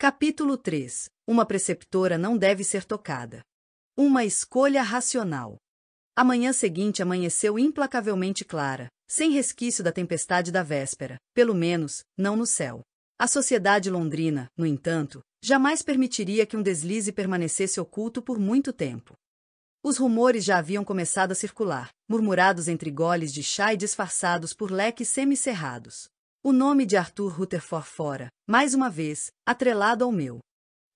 Capítulo 3. Uma preceptora não deve ser tocada. Uma escolha racional. A manhã seguinte amanheceu implacavelmente clara, sem resquício da tempestade da véspera, pelo menos, não no céu. A sociedade londrina, no entanto, jamais permitiria que um deslize permanecesse oculto por muito tempo. Os rumores já haviam começado a circular, murmurados entre goles de chá e disfarçados por leques semicerrados. O nome de Arthur Rutherford fora, mais uma vez, atrelado ao meu.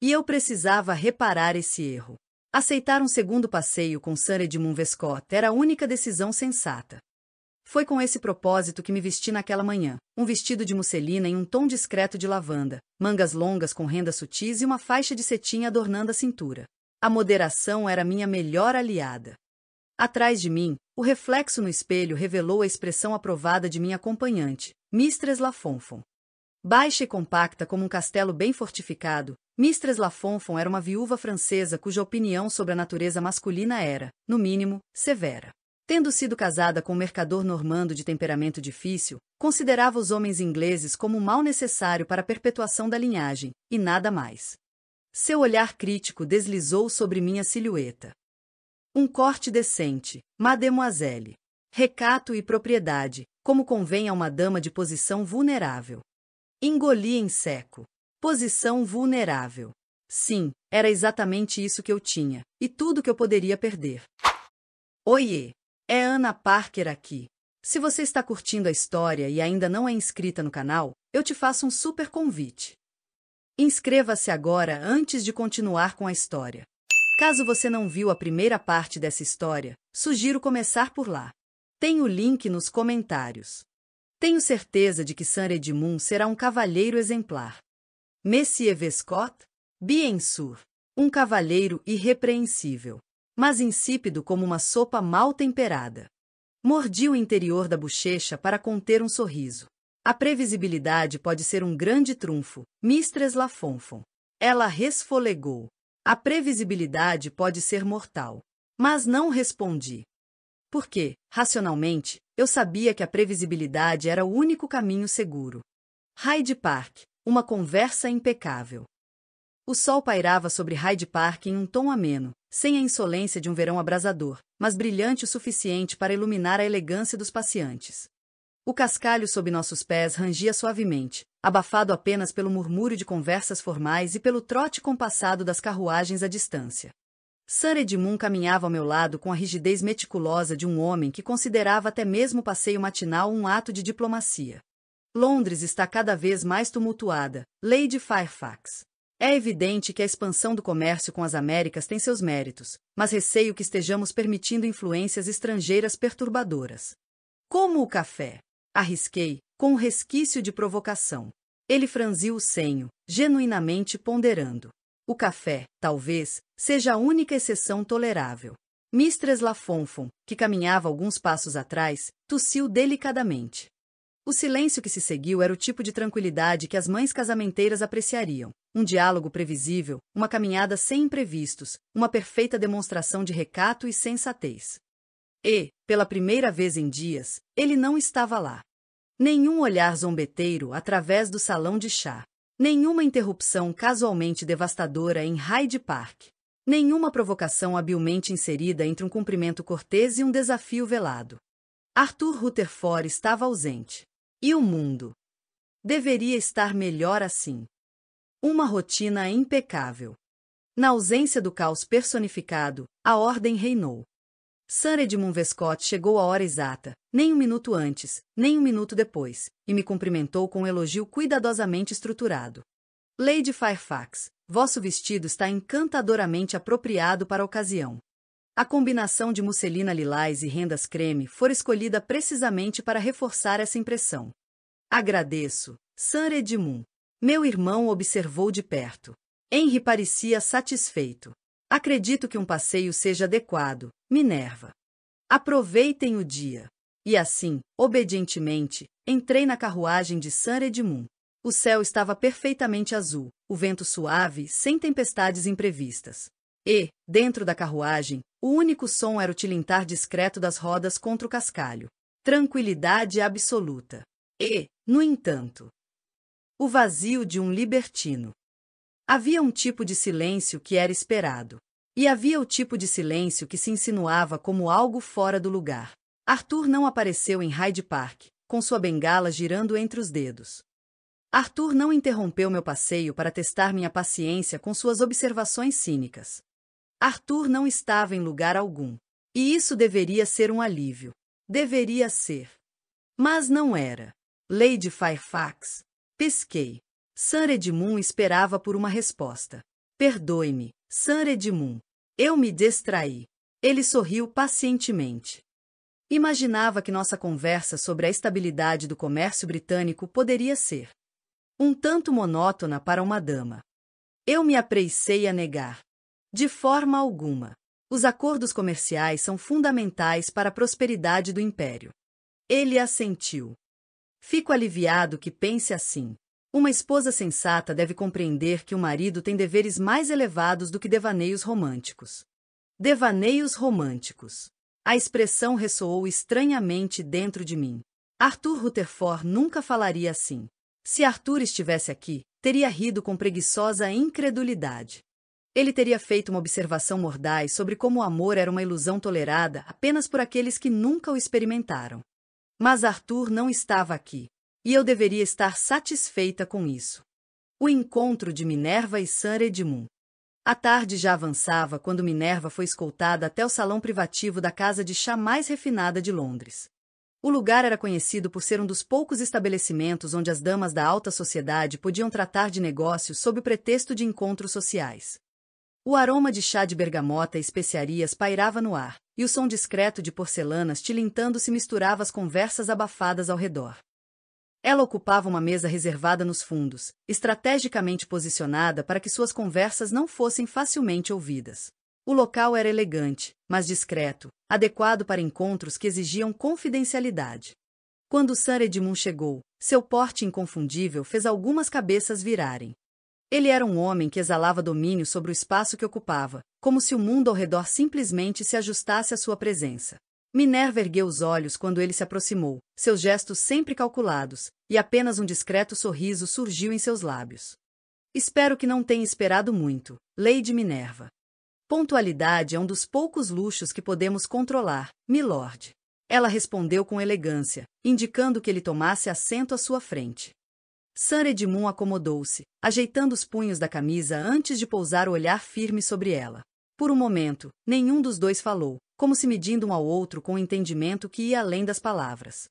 E eu precisava reparar esse erro. Aceitar um segundo passeio com Sir Edmund Westcott era a única decisão sensata. Foi com esse propósito que me vesti naquela manhã, um vestido de musselina em um tom discreto de lavanda, mangas longas com rendas sutis e uma faixa de cetim adornando a cintura. A moderação era minha melhor aliada. Atrás de mim, o reflexo no espelho revelou a expressão aprovada de minha acompanhante, Mistress Lafonfon. Baixa e compacta como um castelo bem fortificado, Mistress Lafonfon era uma viúva francesa cuja opinião sobre a natureza masculina era, no mínimo, severa. Tendo sido casada com um mercador normando de temperamento difícil, considerava os homens ingleses como um mal necessário para a perpetuação da linhagem, e nada mais. Seu olhar crítico deslizou sobre minha silhueta. Um corte decente, mademoiselle. Recato e propriedade, como convém a uma dama de posição vulnerável. Engoli em seco. Posição vulnerável. Sim, era exatamente isso que eu tinha, e tudo que eu poderia perder. Oiê! É Anna Parker aqui. Se você está curtindo a história e ainda não é inscrita no canal, eu te faço um super convite. Inscreva-se agora antes de continuar com a história. Caso você não viu a primeira parte dessa história, sugiro começar por lá. Tem o link nos comentários. Tenho certeza de que Sir Edmund será um cavalheiro exemplar. Monsieur Westcott? Bien sûr. Um cavalheiro irrepreensível, mas insípido como uma sopa mal temperada. Mordi o interior da bochecha para conter um sorriso. A previsibilidade pode ser um grande trunfo, Mistress Lafonfon. Ela resfolegou. A previsibilidade pode ser mortal. Mas não respondi. Porque, racionalmente, eu sabia que a previsibilidade era o único caminho seguro. Hyde Park, uma conversa impecável. O sol pairava sobre Hyde Park em um tom ameno, sem a insolência de um verão abrasador, mas brilhante o suficiente para iluminar a elegância dos passeantes. O cascalho sob nossos pés rangia suavemente, abafado apenas pelo murmúrio de conversas formais e pelo trote compassado das carruagens à distância. Sir Edmund caminhava ao meu lado com a rigidez meticulosa de um homem que considerava até mesmo o passeio matinal um ato de diplomacia. Londres está cada vez mais tumultuada, Lady Fairfax. É evidente que a expansão do comércio com as Américas tem seus méritos, mas receio que estejamos permitindo influências estrangeiras perturbadoras. Como o café? Arrisquei, com um resquício de provocação. Ele franziu o senho, genuinamente ponderando. O café, talvez, seja a única exceção tolerável. Mistress Lafonfon, que caminhava alguns passos atrás, tossiu delicadamente. O silêncio que se seguiu era o tipo de tranquilidade que as mães casamenteiras apreciariam. Um diálogo previsível, uma caminhada sem imprevistos, uma perfeita demonstração de recato e sensatez. E, pela primeira vez em dias, ele não estava lá. Nenhum olhar zombeteiro através do salão de chá. Nenhuma interrupção casualmente devastadora em Hyde Park. Nenhuma provocação habilmente inserida entre um cumprimento cortês e um desafio velado. Arthur Rutherford estava ausente. E o mundo? Deveria estar melhor assim. Uma rotina impecável. Na ausência do caos personificado, a ordem reinou. Sir Edmund Westcott chegou à hora exata, nem um minuto antes, nem um minuto depois, e me cumprimentou com um elogio cuidadosamente estruturado. Lady Fairfax, vosso vestido está encantadoramente apropriado para a ocasião. A combinação de musselina lilás e rendas creme fora escolhida precisamente para reforçar essa impressão. Agradeço, Sir Edmund. Meu irmão observou de perto. Henry parecia satisfeito. Acredito que um passeio seja adequado, Minerva. Aproveitem o dia. E assim, obedientemente, entrei na carruagem de Sir Edmund. O céu estava perfeitamente azul, o vento suave, sem tempestades imprevistas. E, dentro da carruagem, o único som era o tilintar discreto das rodas contra o cascalho. Tranquilidade absoluta. E, no entanto, o vazio de um libertino. Havia um tipo de silêncio que era esperado. E havia o tipo de silêncio que se insinuava como algo fora do lugar. Arthur não apareceu em Hyde Park, com sua bengala girando entre os dedos. Arthur não interrompeu meu passeio para testar minha paciência com suas observações cínicas. Arthur não estava em lugar algum. E isso deveria ser um alívio. Deveria ser. Mas não era. Lady Fairfax. Pesquei. Sir Edmund esperava por uma resposta. Perdoe-me, Sir Edmund. Eu me distraí. Ele sorriu pacientemente. Imaginava que nossa conversa sobre a estabilidade do comércio britânico poderia ser um tanto monótona para uma dama. Eu me apressei a negar. De forma alguma. Os acordos comerciais são fundamentais para a prosperidade do império. Ele assentiu. Fico aliviado que pense assim. Uma esposa sensata deve compreender que o marido tem deveres mais elevados do que devaneios românticos. Devaneios românticos. A expressão ressoou estranhamente dentro de mim. Arthur Rutherford nunca falaria assim. Se Arthur estivesse aqui, teria rido com preguiçosa incredulidade. Ele teria feito uma observação mordaz sobre como o amor era uma ilusão tolerada apenas por aqueles que nunca o experimentaram. Mas Arthur não estava aqui. E eu deveria estar satisfeita com isso. O encontro de Minerva e Sir Edmund. A tarde já avançava quando Minerva foi escoltada até o salão privativo da casa de chá mais refinada de Londres. O lugar era conhecido por ser um dos poucos estabelecimentos onde as damas da alta sociedade podiam tratar de negócios sob o pretexto de encontros sociais. O aroma de chá de bergamota e especiarias pairava no ar, e o som discreto de porcelanas tilintando se misturava às conversas abafadas ao redor. Ela ocupava uma mesa reservada nos fundos, estrategicamente posicionada para que suas conversas não fossem facilmente ouvidas. O local era elegante, mas discreto, adequado para encontros que exigiam confidencialidade. Quando Sir Edmund chegou, seu porte inconfundível fez algumas cabeças virarem. Ele era um homem que exalava domínio sobre o espaço que ocupava, como se o mundo ao redor simplesmente se ajustasse à sua presença. Minerva ergueu os olhos quando ele se aproximou, seus gestos sempre calculados, e apenas um discreto sorriso surgiu em seus lábios. Espero que não tenha esperado muito, Lady Minerva. Pontualidade é um dos poucos luxos que podemos controlar, milord. Ela respondeu com elegância, indicando que ele tomasse assento à sua frente. Sir Edmund acomodou-se, ajeitando os punhos da camisa antes de pousar o olhar firme sobre ela. Por um momento, nenhum dos dois falou, como se medindo um ao outro com um entendimento que ia além das palavras.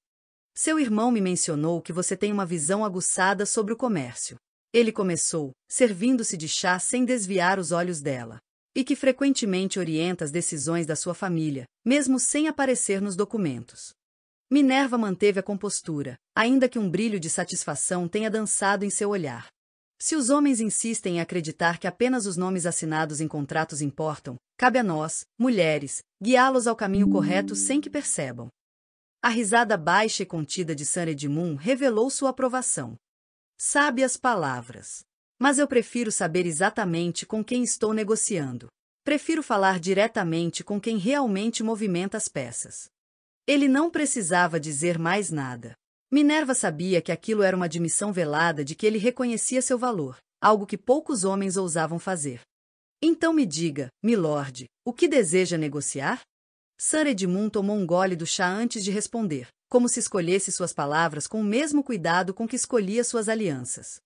Seu irmão me mencionou que você tem uma visão aguçada sobre o comércio. Ele começou, servindo-se de chá sem desviar os olhos dela. E que frequentemente orienta as decisões da sua família, mesmo sem aparecer nos documentos. Minerva manteve a compostura, ainda que um brilho de satisfação tenha dançado em seu olhar. Se os homens insistem em acreditar que apenas os nomes assinados em contratos importam, cabe a nós, mulheres, guiá-los ao caminho correto sem que percebam. A risada baixa e contida de Sir Edmund revelou sua aprovação. Sábias palavras. Mas eu prefiro saber exatamente com quem estou negociando. Prefiro falar diretamente com quem realmente movimenta as peças. Ele não precisava dizer mais nada. Minerva sabia que aquilo era uma admissão velada de que ele reconhecia seu valor, algo que poucos homens ousavam fazer. Então me diga, milord, o que deseja negociar? Sir Edmund tomou um gole do chá antes de responder, como se escolhesse suas palavras com o mesmo cuidado com que escolhia suas alianças.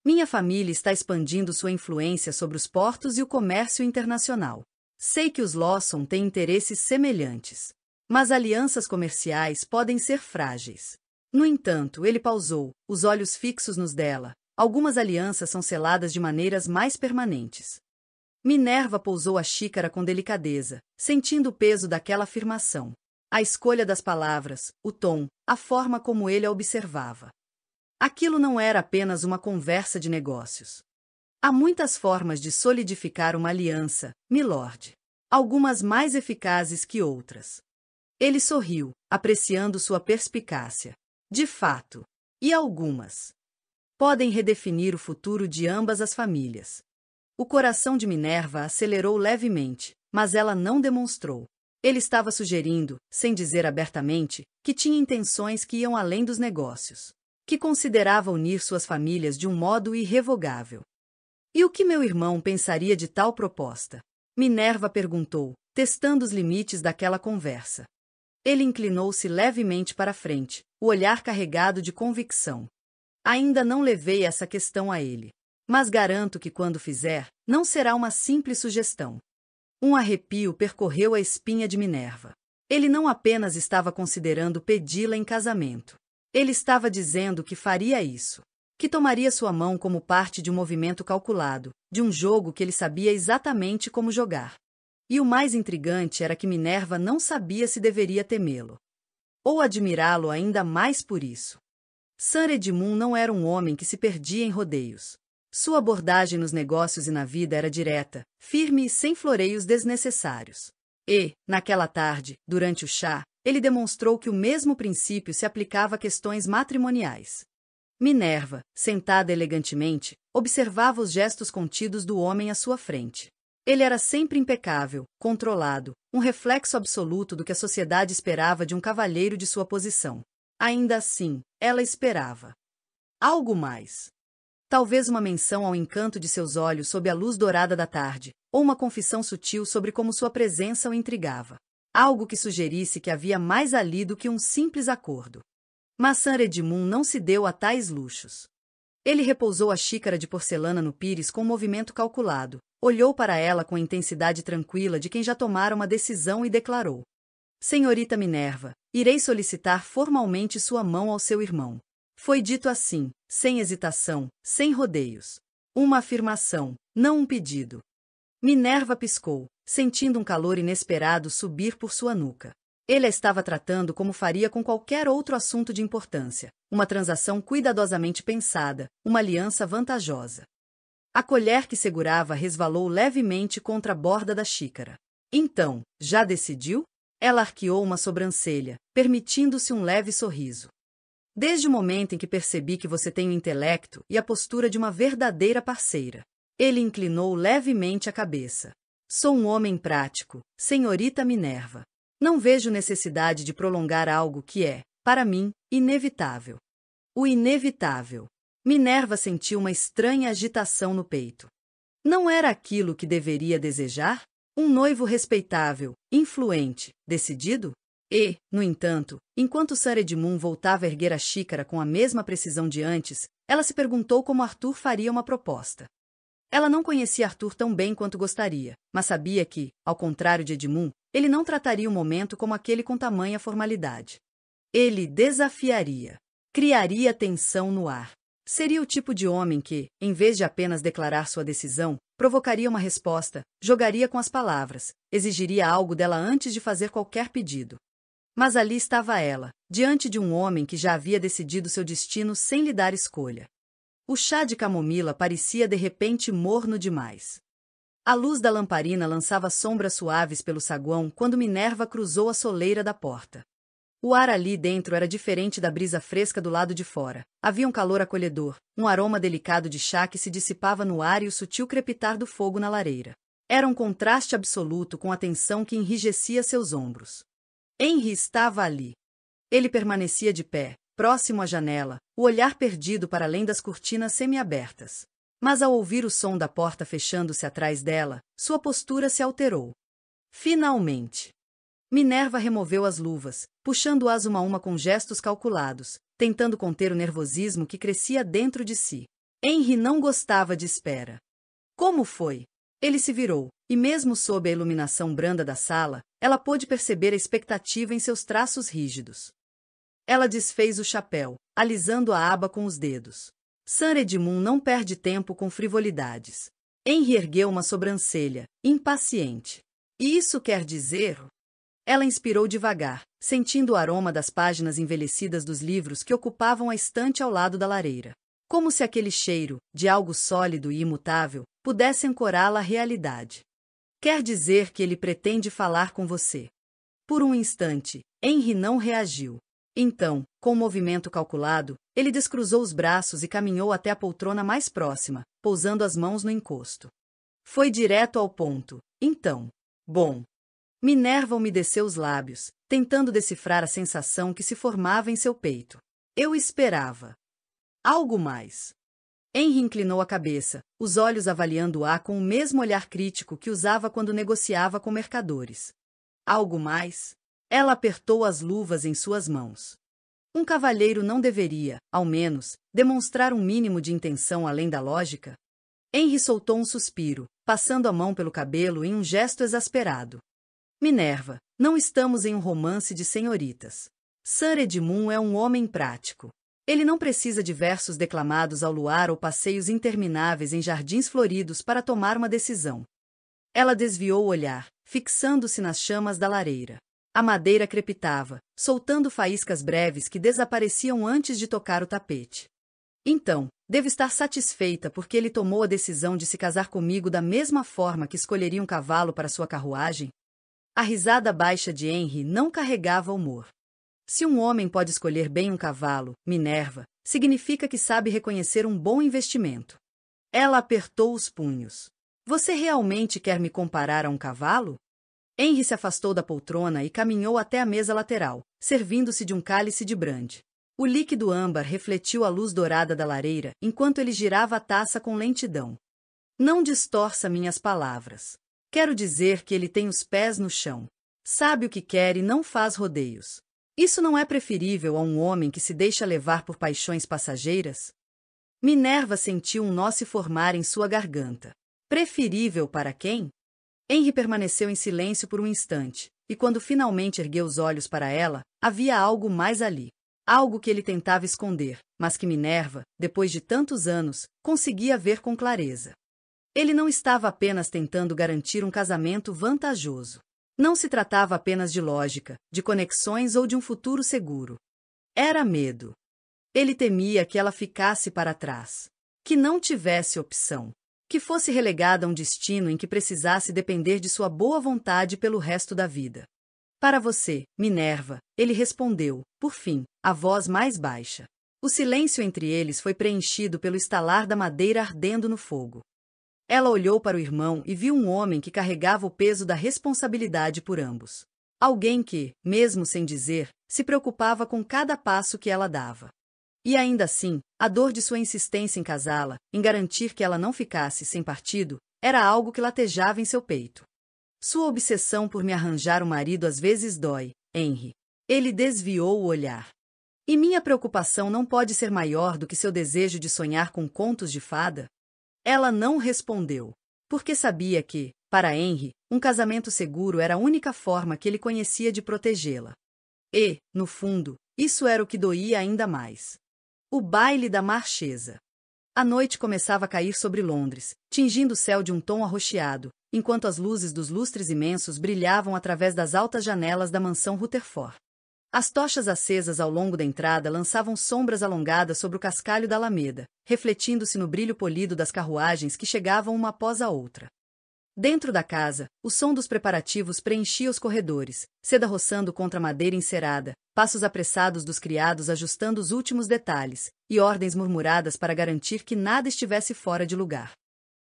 Minha família está expandindo sua influência sobre os portos e o comércio internacional. Sei que os Lawson têm interesses semelhantes. Mas alianças comerciais podem ser frágeis. No entanto, ele pausou, os olhos fixos nos dela. Algumas alianças são seladas de maneiras mais permanentes. Minerva pousou a xícara com delicadeza, sentindo o peso daquela afirmação. A escolha das palavras, o tom, a forma como ele a observava. Aquilo não era apenas uma conversa de negócios. Há muitas formas de solidificar uma aliança, milord. Algumas mais eficazes que outras. Ele sorriu, apreciando sua perspicácia. De fato. E algumas podem redefinir o futuro de ambas as famílias. O coração de Minerva acelerou levemente, mas ela não demonstrou. Ele estava sugerindo, sem dizer abertamente, que tinha intenções que iam além dos negócios. Que considerava unir suas famílias de um modo irrevogável. E o que meu irmão pensaria de tal proposta? Minerva perguntou, testando os limites daquela conversa. Ele inclinou-se levemente para a frente, o olhar carregado de convicção. Ainda não levei essa questão a ele. Mas garanto que quando fizer, não será uma simples sugestão. Um arrepio percorreu a espinha de Minerva. Ele não apenas estava considerando pedi-la em casamento. Ele estava dizendo que faria isso. Que tomaria sua mão como parte de um movimento calculado, de um jogo que ele sabia exatamente como jogar. E o mais intrigante era que Minerva não sabia se deveria temê-lo. Ou admirá-lo ainda mais por isso. Sir Edmund não era um homem que se perdia em rodeios. Sua abordagem nos negócios e na vida era direta, firme e sem floreios desnecessários. E, naquela tarde, durante o chá, ele demonstrou que o mesmo princípio se aplicava a questões matrimoniais. Minerva, sentada elegantemente, observava os gestos contidos do homem à sua frente. Ele era sempre impecável, controlado, um reflexo absoluto do que a sociedade esperava de um cavalheiro de sua posição. Ainda assim, ela esperava algo mais. Talvez uma menção ao encanto de seus olhos sob a luz dourada da tarde, ou uma confissão sutil sobre como sua presença o intrigava. Algo que sugerisse que havia mais ali do que um simples acordo. Mas Sir Edmund não se deu a tais luxos. Ele repousou a xícara de porcelana no pires com um movimento calculado, olhou para ela com a intensidade tranquila de quem já tomara uma decisão e declarou: Senhorita Minerva, irei solicitar formalmente sua mão ao seu irmão. Foi dito assim, sem hesitação, sem rodeios. Uma afirmação, não um pedido. Minerva piscou, sentindo um calor inesperado subir por sua nuca. Ele a estava tratando como faria com qualquer outro assunto de importância, uma transação cuidadosamente pensada, uma aliança vantajosa. A colher que segurava resvalou levemente contra a borda da xícara. Então, já decidiu? Ela arqueou uma sobrancelha, permitindo-se um leve sorriso. Desde o momento em que percebi que você tem o intelecto e a postura de uma verdadeira parceira. Ele inclinou levemente a cabeça. Sou um homem prático, senhorita Minerva. Não vejo necessidade de prolongar algo que é, para mim, inevitável. O inevitável. Minerva sentiu uma estranha agitação no peito. Não era aquilo que deveria desejar? Um noivo respeitável, influente, decidido? E, no entanto, enquanto Sir Edmund voltava a erguer a xícara com a mesma precisão de antes, ela se perguntou como Arthur faria uma proposta. Ela não conhecia Arthur tão bem quanto gostaria, mas sabia que, ao contrário de Edmund, ele não trataria o momento como aquele com tamanha formalidade. Ele desafiaria. Criaria tensão no ar. Seria o tipo de homem que, em vez de apenas declarar sua decisão, provocaria uma resposta, jogaria com as palavras, exigiria algo dela antes de fazer qualquer pedido. Mas ali estava ela, diante de um homem que já havia decidido seu destino sem lhe dar escolha. O chá de camomila parecia de repente morno demais. A luz da lamparina lançava sombras suaves pelo saguão quando Minerva cruzou a soleira da porta. O ar ali dentro era diferente da brisa fresca do lado de fora. Havia um calor acolhedor, um aroma delicado de chá que se dissipava no ar e o sutil crepitar do fogo na lareira. Era um contraste absoluto com a tensão que enrijecia seus ombros. Henry estava ali. Ele permanecia de pé, próximo à janela, o olhar perdido para além das cortinas semiabertas. Mas ao ouvir o som da porta fechando-se atrás dela, sua postura se alterou. Finalmente. Minerva removeu as luvas, puxando-as uma a uma com gestos calculados, tentando conter o nervosismo que crescia dentro de si. Henry não gostava de espera. Como foi? Ele se virou, e mesmo sob a iluminação branda da sala, ela pôde perceber a expectativa em seus traços rígidos. Ela desfez o chapéu, alisando a aba com os dedos. Sir Edmund não perde tempo com frivolidades. Henry ergueu uma sobrancelha, impaciente. E isso quer dizer... Ela inspirou devagar, sentindo o aroma das páginas envelhecidas dos livros que ocupavam a estante ao lado da lareira. Como se aquele cheiro, de algo sólido e imutável, pudesse ancorá-la à realidade. Quer dizer que ele pretende falar com você. Por um instante, Henry não reagiu. Então, com um movimento calculado, ele descruzou os braços e caminhou até a poltrona mais próxima, pousando as mãos no encosto. Foi direto ao ponto. Então, bom. Minerva umedeceu os lábios, tentando decifrar a sensação que se formava em seu peito. Eu esperava algo mais. Henry inclinou a cabeça, os olhos avaliando-a com o mesmo olhar crítico que usava quando negociava com mercadores. Algo mais? Ela apertou as luvas em suas mãos. Um cavalheiro não deveria, ao menos, demonstrar um mínimo de intenção além da lógica? Henry soltou um suspiro, passando a mão pelo cabelo em um gesto exasperado. Minerva, não estamos em um romance de senhoritas. Sir Edmund é um homem prático. Ele não precisa de versos declamados ao luar ou passeios intermináveis em jardins floridos para tomar uma decisão. Ela desviou o olhar, fixando-se nas chamas da lareira. A madeira crepitava, soltando faíscas breves que desapareciam antes de tocar o tapete. Então, devo estar satisfeita porque ele tomou a decisão de se casar comigo da mesma forma que escolheria um cavalo para sua carruagem? A risada baixa de Henry não carregava humor. Se um homem pode escolher bem um cavalo, Minerva, significa que sabe reconhecer um bom investimento. Ela apertou os punhos. Você realmente quer me comparar a um cavalo? Henry se afastou da poltrona e caminhou até a mesa lateral, servindo-se de um cálice de brande. O líquido âmbar refletiu a luz dourada da lareira enquanto ele girava a taça com lentidão. Não distorça minhas palavras. Quero dizer que ele tem os pés no chão. Sabe o que quer e não faz rodeios. Isso não é preferível a um homem que se deixa levar por paixões passageiras? Minerva sentiu um nó se formar em sua garganta. Preferível para quem? Henry permaneceu em silêncio por um instante, e quando finalmente ergueu os olhos para ela, havia algo mais ali. Algo que ele tentava esconder, mas que Minerva, depois de tantos anos, conseguia ver com clareza. Ele não estava apenas tentando garantir um casamento vantajoso. Não se tratava apenas de lógica, de conexões ou de um futuro seguro. Era medo. Ele temia que ela ficasse para trás. Que não tivesse opção. Que fosse relegada a um destino em que precisasse depender de sua boa vontade pelo resto da vida. Para você, Minerva, ele respondeu, por fim, a voz mais baixa. O silêncio entre eles foi preenchido pelo estalar da madeira ardendo no fogo. Ela olhou para o irmão e viu um homem que carregava o peso da responsabilidade por ambos. Alguém que, mesmo sem dizer, se preocupava com cada passo que ela dava. E ainda assim, a dor de sua insistência em casá-la, em garantir que ela não ficasse sem partido, era algo que latejava em seu peito. Sua obsessão por me arranjar um marido às vezes dói, Henry. Ele desviou o olhar. E minha preocupação não pode ser maior do que seu desejo de sonhar com contos de fada? Ela não respondeu, porque sabia que, para Henry, um casamento seguro era a única forma que ele conhecia de protegê-la. E, no fundo, isso era o que doía ainda mais. O baile da Marchesa. A noite começava a cair sobre Londres, tingindo o céu de um tom arroxeado, enquanto as luzes dos lustres imensos brilhavam através das altas janelas da mansão Rutherford. As tochas acesas ao longo da entrada lançavam sombras alongadas sobre o cascalho da alameda, refletindo-se no brilho polido das carruagens que chegavam uma após a outra. Dentro da casa, o som dos preparativos preenchia os corredores, seda roçando contra a madeira encerada, passos apressados dos criados ajustando os últimos detalhes, e ordens murmuradas para garantir que nada estivesse fora de lugar.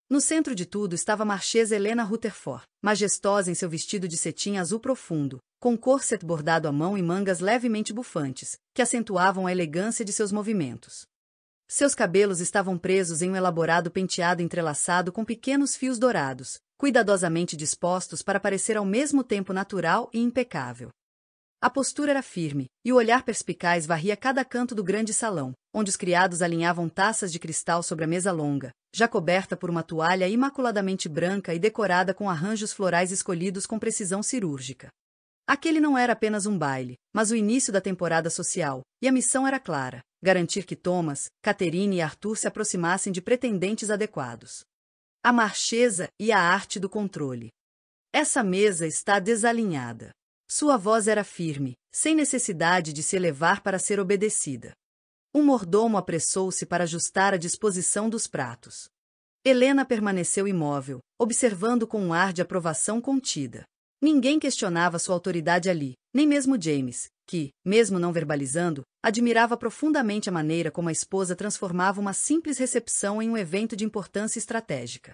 No centro de tudo estava a Marchesa Helena Rutherford, majestosa em seu vestido de cetim azul profundo, com corset bordado à mão e mangas levemente bufantes, que acentuavam a elegância de seus movimentos. Seus cabelos estavam presos em um elaborado penteado entrelaçado com pequenos fios dourados, cuidadosamente dispostos para parecer ao mesmo tempo natural e impecável. A postura era firme, e o olhar perspicaz varria cada canto do grande salão, onde os criados alinhavam taças de cristal sobre a mesa longa, já coberta por uma toalha imaculadamente branca e decorada com arranjos florais escolhidos com precisão cirúrgica. Aquele não era apenas um baile, mas o início da temporada social, e a missão era clara: garantir que Thomas, Catherine e Arthur se aproximassem de pretendentes adequados. A Marchesa e a arte do controle. Essa mesa está desalinhada. Sua voz era firme, sem necessidade de se elevar para ser obedecida. Um mordomo apressou-se para ajustar a disposição dos pratos. Helena permaneceu imóvel, observando com um ar de aprovação contida. Ninguém questionava sua autoridade ali, nem mesmo James, que, mesmo não verbalizando, admirava profundamente a maneira como a esposa transformava uma simples recepção em um evento de importância estratégica.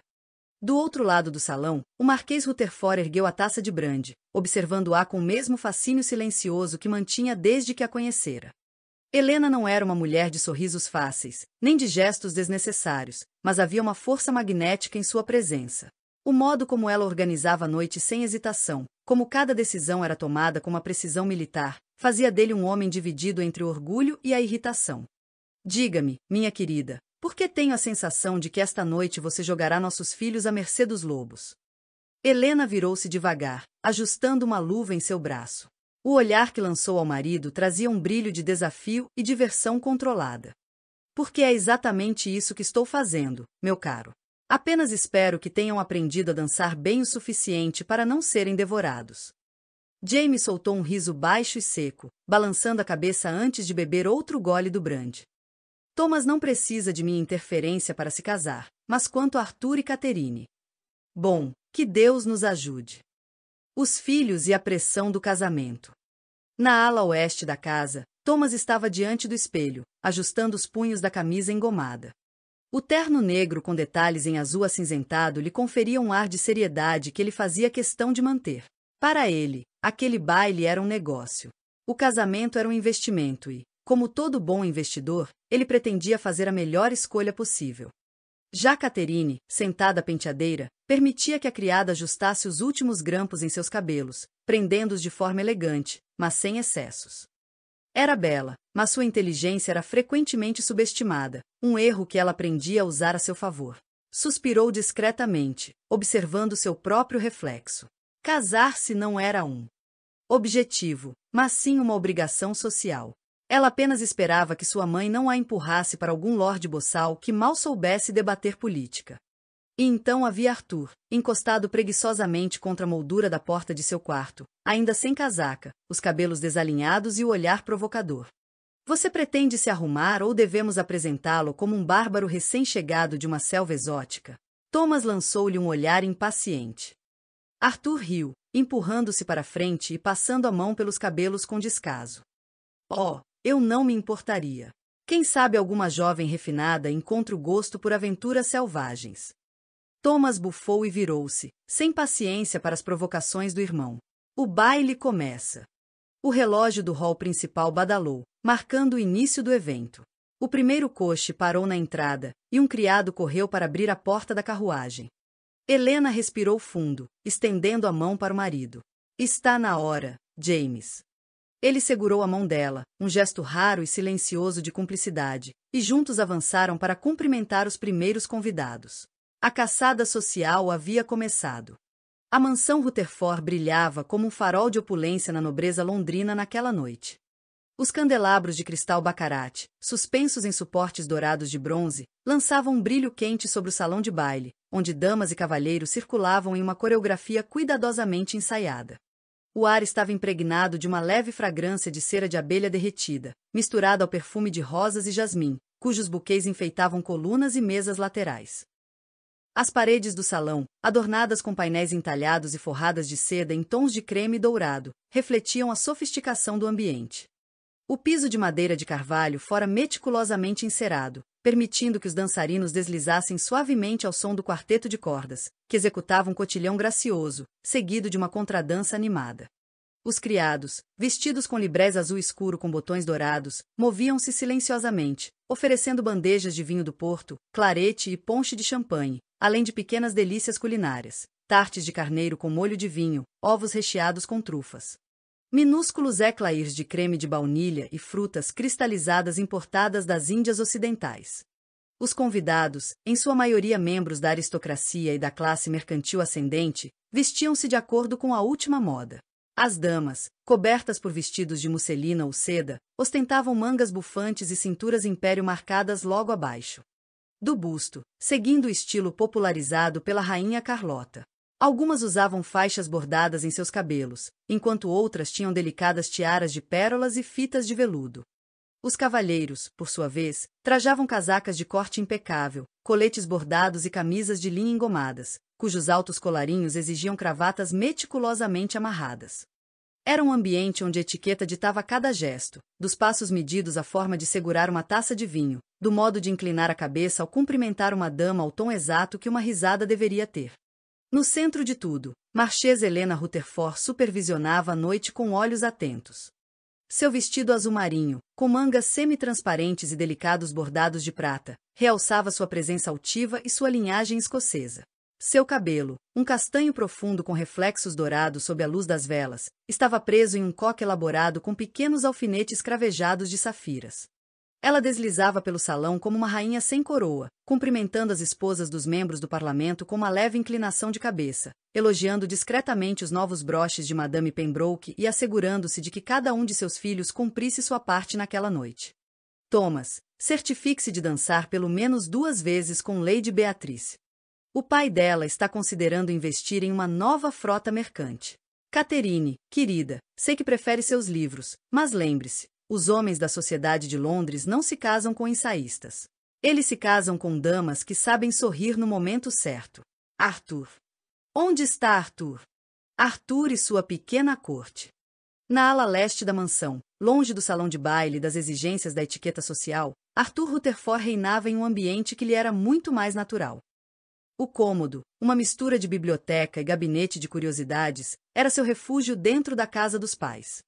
Do outro lado do salão, o Marquês Rutherford ergueu a taça de brande, observando-a com o mesmo fascínio silencioso que mantinha desde que a conhecera. Helena não era uma mulher de sorrisos fáceis, nem de gestos desnecessários, mas havia uma força magnética em sua presença. O modo como ela organizava a noite sem hesitação, como cada decisão era tomada com uma precisão militar, fazia dele um homem dividido entre o orgulho e a irritação. Diga-me, minha querida, por que tenho a sensação de que esta noite você jogará nossos filhos à mercê dos lobos? Helena virou-se devagar, ajustando uma luva em seu braço. O olhar que lançou ao marido trazia um brilho de desafio e diversão controlada. Porque é exatamente isso que estou fazendo, meu caro. Apenas espero que tenham aprendido a dançar bem o suficiente para não serem devorados. Jamie soltou um riso baixo e seco, balançando a cabeça antes de beber outro gole do brandy. Thomas não precisa de minha interferência para se casar, mas quanto a Arthur e Catherine? Bom, que Deus nos ajude. Os filhos e a pressão do casamento. Na ala oeste da casa, Thomas estava diante do espelho, ajustando os punhos da camisa engomada. O terno negro com detalhes em azul acinzentado lhe conferia um ar de seriedade que ele fazia questão de manter. Para ele, aquele baile era um negócio. O casamento era um investimento e, como todo bom investidor, ele pretendia fazer a melhor escolha possível. Já Catherine, sentada à penteadeira, permitia que a criada ajustasse os últimos grampos em seus cabelos, prendendo-os de forma elegante, mas sem excessos. Era bela, mas sua inteligência era frequentemente subestimada, um erro que ela aprendia a usar a seu favor. Suspirou discretamente, observando seu próprio reflexo. Casar-se não era um objetivo, mas sim uma obrigação social. Ela apenas esperava que sua mãe não a empurrasse para algum lorde boçal que mal soubesse debater política. E então havia Arthur, encostado preguiçosamente contra a moldura da porta de seu quarto, ainda sem casaca, os cabelos desalinhados e o olhar provocador. Você pretende se arrumar ou devemos apresentá-lo como um bárbaro recém-chegado de uma selva exótica? Thomas lançou-lhe um olhar impaciente. Arthur riu, empurrando-se para frente e passando a mão pelos cabelos com descaso. Oh, eu não me importaria. Quem sabe alguma jovem refinada encontra o gosto por aventuras selvagens. Thomas bufou e virou-se, sem paciência para as provocações do irmão. O baile começa. O relógio do hall principal badalou, marcando o início do evento. O primeiro coche parou na entrada, e um criado correu para abrir a porta da carruagem. Helena respirou fundo, estendendo a mão para o marido. Está na hora, James. Ele segurou a mão dela, um gesto raro e silencioso de cumplicidade, e juntos avançaram para cumprimentar os primeiros convidados. A caçada social havia começado. A mansão Rutherford brilhava como um farol de opulência na nobreza londrina naquela noite. Os candelabros de cristal baccarat, suspensos em suportes dourados de bronze, lançavam um brilho quente sobre o salão de baile, onde damas e cavalheiros circulavam em uma coreografia cuidadosamente ensaiada. O ar estava impregnado de uma leve fragrância de cera de abelha derretida, misturada ao perfume de rosas e jasmim, cujos buquês enfeitavam colunas e mesas laterais. As paredes do salão, adornadas com painéis entalhados e forradas de seda em tons de creme dourado, refletiam a sofisticação do ambiente. O piso de madeira de carvalho fora meticulosamente encerado, permitindo que os dançarinos deslizassem suavemente ao som do quarteto de cordas, que executava um cotilhão gracioso, seguido de uma contradança animada. Os criados, vestidos com librés azul escuro com botões dourados, moviam-se silenciosamente, oferecendo bandejas de vinho do Porto, clarete e ponche de champanhe, além de pequenas delícias culinárias, tartes de carneiro com molho de vinho, ovos recheados com trufas. Minúsculos éclairs de creme de baunilha e frutas cristalizadas importadas das Índias Ocidentais. Os convidados, em sua maioria membros da aristocracia e da classe mercantil ascendente, vestiam-se de acordo com a última moda. As damas, cobertas por vestidos de musselina ou seda, ostentavam mangas bufantes e cinturas império marcadas logo abaixo do busto, seguindo o estilo popularizado pela rainha Carlota. Algumas usavam faixas bordadas em seus cabelos, enquanto outras tinham delicadas tiaras de pérolas e fitas de veludo. Os cavalheiros, por sua vez, trajavam casacas de corte impecável, coletes bordados e camisas de linha engomadas, cujos altos colarinhos exigiam cravatas meticulosamente amarradas. Era um ambiente onde a etiqueta ditava cada gesto, dos passos medidos à forma de segurar uma taça de vinho, do modo de inclinar a cabeça ao cumprimentar uma dama ao tom exato que uma risada deveria ter. No centro de tudo, Marchesa Helena Rutherford supervisionava a noite com olhos atentos. Seu vestido azul marinho, com mangas semi-transparentes e delicados bordados de prata, realçava sua presença altiva e sua linhagem escocesa. Seu cabelo, um castanho profundo com reflexos dourados sob a luz das velas, estava preso em um coque elaborado com pequenos alfinetes cravejados de safiras. Ela deslizava pelo salão como uma rainha sem coroa, cumprimentando as esposas dos membros do parlamento com uma leve inclinação de cabeça, elogiando discretamente os novos broches de Madame Pembroke e assegurando-se de que cada um de seus filhos cumprisse sua parte naquela noite. Thomas, certifique-se de dançar pelo menos 2 vezes com Lady Beatrice. O pai dela está considerando investir em uma nova frota mercante. Catherine, querida, sei que prefere seus livros, mas lembre-se, os homens da sociedade de Londres não se casam com ensaístas. Eles se casam com damas que sabem sorrir no momento certo. Arthur. Onde está Arthur? Arthur e sua pequena corte. Na ala leste da mansão, longe do salão de baile e das exigências da etiqueta social, Arthur Rutherford reinava em um ambiente que lhe era muito mais natural. O cômodo, uma mistura de biblioteca e gabinete de curiosidades, era seu refúgio dentro da casa dos pais.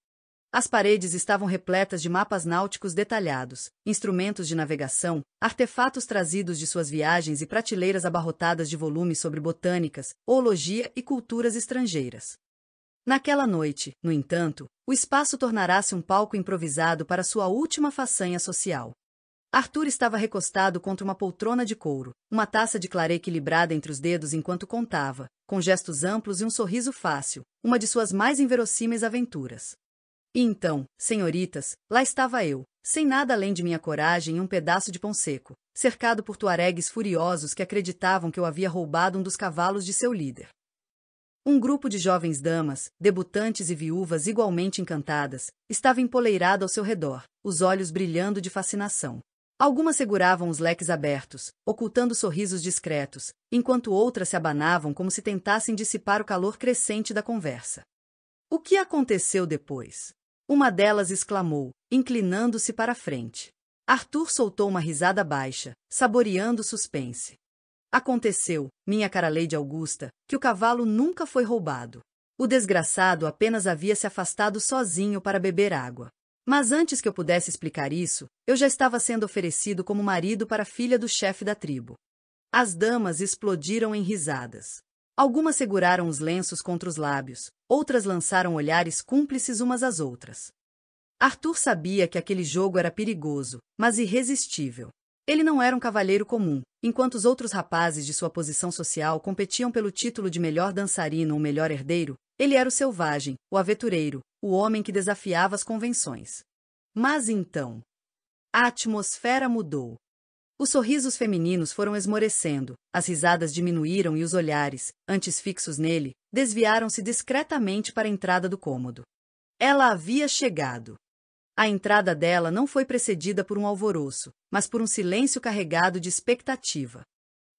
As paredes estavam repletas de mapas náuticos detalhados, instrumentos de navegação, artefatos trazidos de suas viagens e prateleiras abarrotadas de volumes sobre botânicas, oologia e culturas estrangeiras. Naquela noite, no entanto, o espaço tornara-se um palco improvisado para sua última façanha social. Arthur estava recostado contra uma poltrona de couro, uma taça de claré equilibrada entre os dedos enquanto contava, com gestos amplos e um sorriso fácil, uma de suas mais inverossímeis aventuras. E então, senhoritas, lá estava eu, sem nada além de minha coragem e um pedaço de pão seco, cercado por tuaregues furiosos que acreditavam que eu havia roubado um dos cavalos de seu líder. Um grupo de jovens damas, debutantes e viúvas igualmente encantadas, estava empoleirado ao seu redor, os olhos brilhando de fascinação. Algumas seguravam os leques abertos, ocultando sorrisos discretos, enquanto outras se abanavam como se tentassem dissipar o calor crescente da conversa. O que aconteceu depois? Uma delas exclamou, inclinando-se para a frente. Arthur soltou uma risada baixa, saboreando o suspense. Aconteceu, minha cara Lady Augusta, que o cavalo nunca foi roubado. O desgraçado apenas havia se afastado sozinho para beber água. Mas antes que eu pudesse explicar isso, eu já estava sendo oferecido como marido para a filha do chefe da tribo. As damas explodiram em risadas. Algumas seguraram os lenços contra os lábios, outras lançaram olhares cúmplices umas às outras. Arthur sabia que aquele jogo era perigoso, mas irresistível. Ele não era um cavalheiro comum, enquanto os outros rapazes de sua posição social competiam pelo título de melhor dançarino ou melhor herdeiro, ele era o selvagem, o aventureiro, o homem que desafiava as convenções. Mas então, a atmosfera mudou. Os sorrisos femininos foram esmorecendo, as risadas diminuíram e os olhares, antes fixos nele, desviaram-se discretamente para a entrada do cômodo. Ela havia chegado. A entrada dela não foi precedida por um alvoroço, mas por um silêncio carregado de expectativa.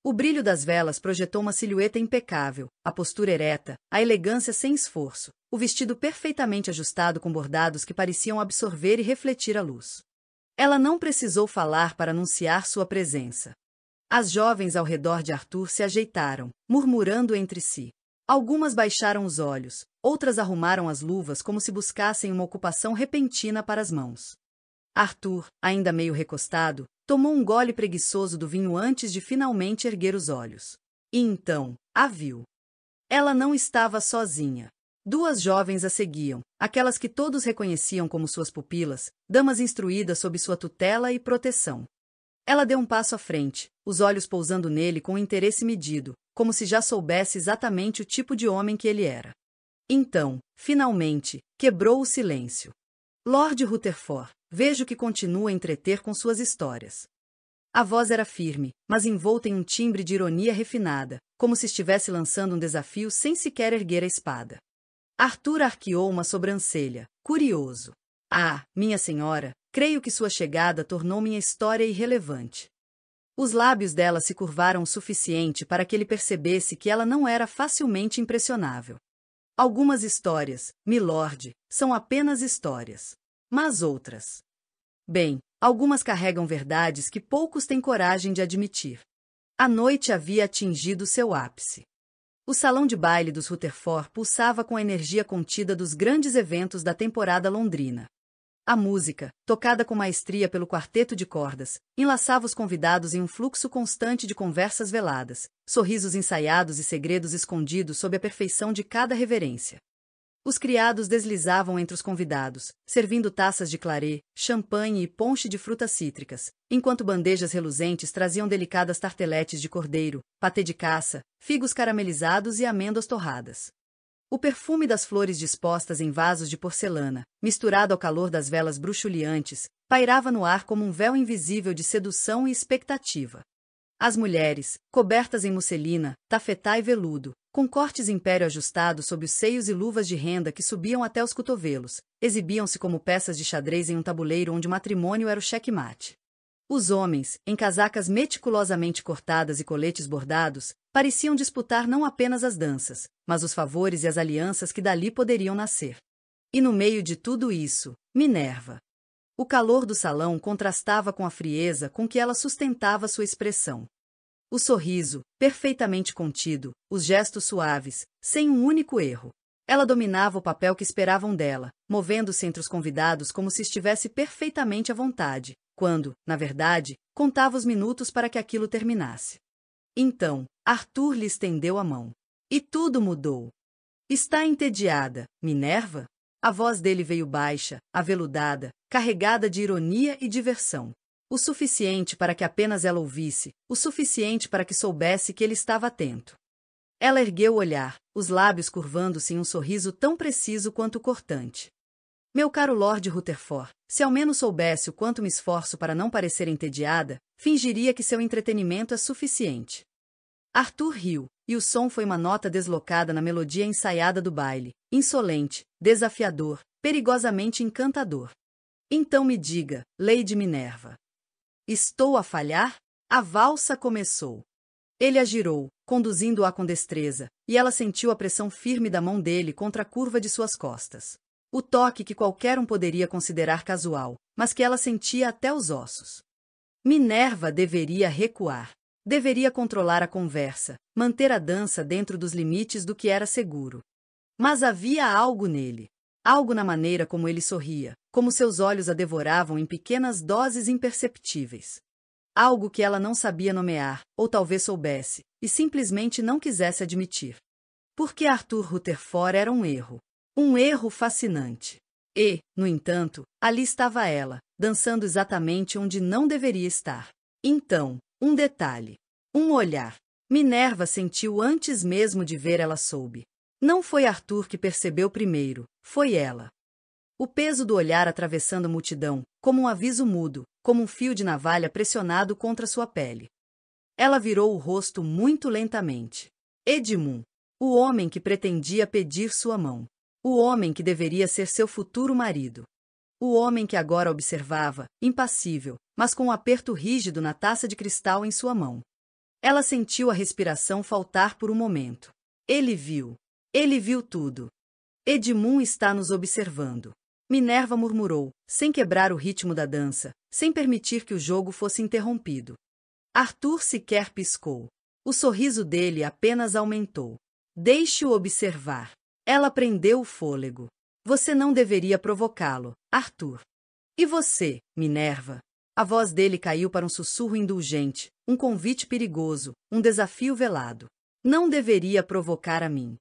O brilho das velas projetou uma silhueta impecável, a postura ereta, a elegância sem esforço, o vestido perfeitamente ajustado com bordados que pareciam absorver e refletir a luz. Ela não precisou falar para anunciar sua presença. As jovens ao redor de Arthur se ajeitaram, murmurando entre si. Algumas baixaram os olhos, outras arrumaram as luvas como se buscassem uma ocupação repentina para as mãos. Arthur, ainda meio recostado, tomou um gole preguiçoso do vinho antes de finalmente erguer os olhos. E então, a viu. Ela não estava sozinha. 2 jovens a seguiam, aquelas que todos reconheciam como suas pupilas, damas instruídas sob sua tutela e proteção. Ela deu um passo à frente, os olhos pousando nele com interesse medido, como se já soubesse exatamente o tipo de homem que ele era. Então, finalmente, quebrou o silêncio. Lord Rutherford, vejo que continua a entreter com suas histórias. A voz era firme, mas envolta em um timbre de ironia refinada, como se estivesse lançando um desafio sem sequer erguer a espada. Arthur arqueou uma sobrancelha, curioso. Ah, minha senhora, creio que sua chegada tornou minha história irrelevante. Os lábios dela se curvaram o suficiente para que ele percebesse que ela não era facilmente impressionável. Algumas histórias, milord, são apenas histórias. Mas outras. Bem, algumas carregam verdades que poucos têm coragem de admitir. A noite havia atingido seu ápice. O salão de baile dos Rutherford pulsava com a energia contida dos grandes eventos da temporada londrina. A música, tocada com maestria pelo quarteto de cordas, enlaçava os convidados em um fluxo constante de conversas veladas, sorrisos ensaiados e segredos escondidos sob a perfeição de cada reverência. Os criados deslizavam entre os convidados, servindo taças de clarê, champanhe e ponche de frutas cítricas, enquanto bandejas reluzentes traziam delicadas tarteletes de cordeiro, patê de caça, figos caramelizados e amêndoas torradas. O perfume das flores dispostas em vasos de porcelana, misturado ao calor das velas bruxuleantes, pairava no ar como um véu invisível de sedução e expectativa. As mulheres, cobertas em musselina, tafetá e veludo, com cortes império ajustados sob os seios e luvas de renda que subiam até os cotovelos, exibiam-se como peças de xadrez em um tabuleiro onde o matrimônio era o xeque-mate. Os homens, em casacas meticulosamente cortadas e coletes bordados, pareciam disputar não apenas as danças, mas os favores e as alianças que dali poderiam nascer. E no meio de tudo isso, Minerva. O calor do salão contrastava com a frieza com que ela sustentava sua expressão. O sorriso, perfeitamente contido, os gestos suaves, sem um único erro. Ela dominava o papel que esperavam dela, movendo-se entre os convidados como se estivesse perfeitamente à vontade, quando, na verdade, contava os minutos para que aquilo terminasse. Então, Arthur lhe estendeu a mão. E tudo mudou. Está entediada, Minerva? A voz dele veio baixa, aveludada, carregada de ironia e diversão. O suficiente para que apenas ela ouvisse, o suficiente para que soubesse que ele estava atento. Ela ergueu o olhar, os lábios curvando-se em um sorriso tão preciso quanto cortante. Meu caro Lord Rutherford, se ao menos soubesse o quanto me esforço para não parecer entediada, fingiria que seu entretenimento é suficiente. Arthur riu, e o som foi uma nota deslocada na melodia ensaiada do baile, insolente, desafiador, perigosamente encantador. Então me diga, Lady Minerva. Estou a falhar? A valsa começou. Ele a girou, conduzindo-a com destreza, e ela sentiu a pressão firme da mão dele contra a curva de suas costas. O toque que qualquer um poderia considerar casual, mas que ela sentia até os ossos. Minerva deveria recuar. Deveria controlar a conversa, manter a dança dentro dos limites do que era seguro. Mas havia algo nele. Algo na maneira como ele sorria, como seus olhos a devoravam em pequenas doses imperceptíveis. Algo que ela não sabia nomear, ou talvez soubesse, e simplesmente não quisesse admitir. Porque Arthur Rutherford era um erro. Um erro fascinante. E, no entanto, ali estava ela, dançando exatamente onde não deveria estar. Então, um detalhe. Um olhar. Minerva sentiu antes mesmo de ver ela soube. Não foi Arthur que percebeu primeiro, foi ela. O peso do olhar atravessando a multidão, como um aviso mudo, como um fio de navalha pressionado contra sua pele. Ela virou o rosto muito lentamente. Edmund. O homem que pretendia pedir sua mão. O homem que deveria ser seu futuro marido. O homem que agora observava, impassível, mas com um aperto rígido na taça de cristal em sua mão. Ela sentiu a respiração faltar por um momento. Ele viu. Ele viu tudo. Edmund está nos observando. Minerva murmurou, sem quebrar o ritmo da dança, sem permitir que o jogo fosse interrompido. Arthur sequer piscou. O sorriso dele apenas aumentou. Deixe-o observar. Ela prendeu o fôlego. Você não deveria provocá-lo, Arthur. E você, Minerva? A voz dele caiu para um sussurro indulgente, um convite perigoso, um desafio velado. Não deveria provocar a mim.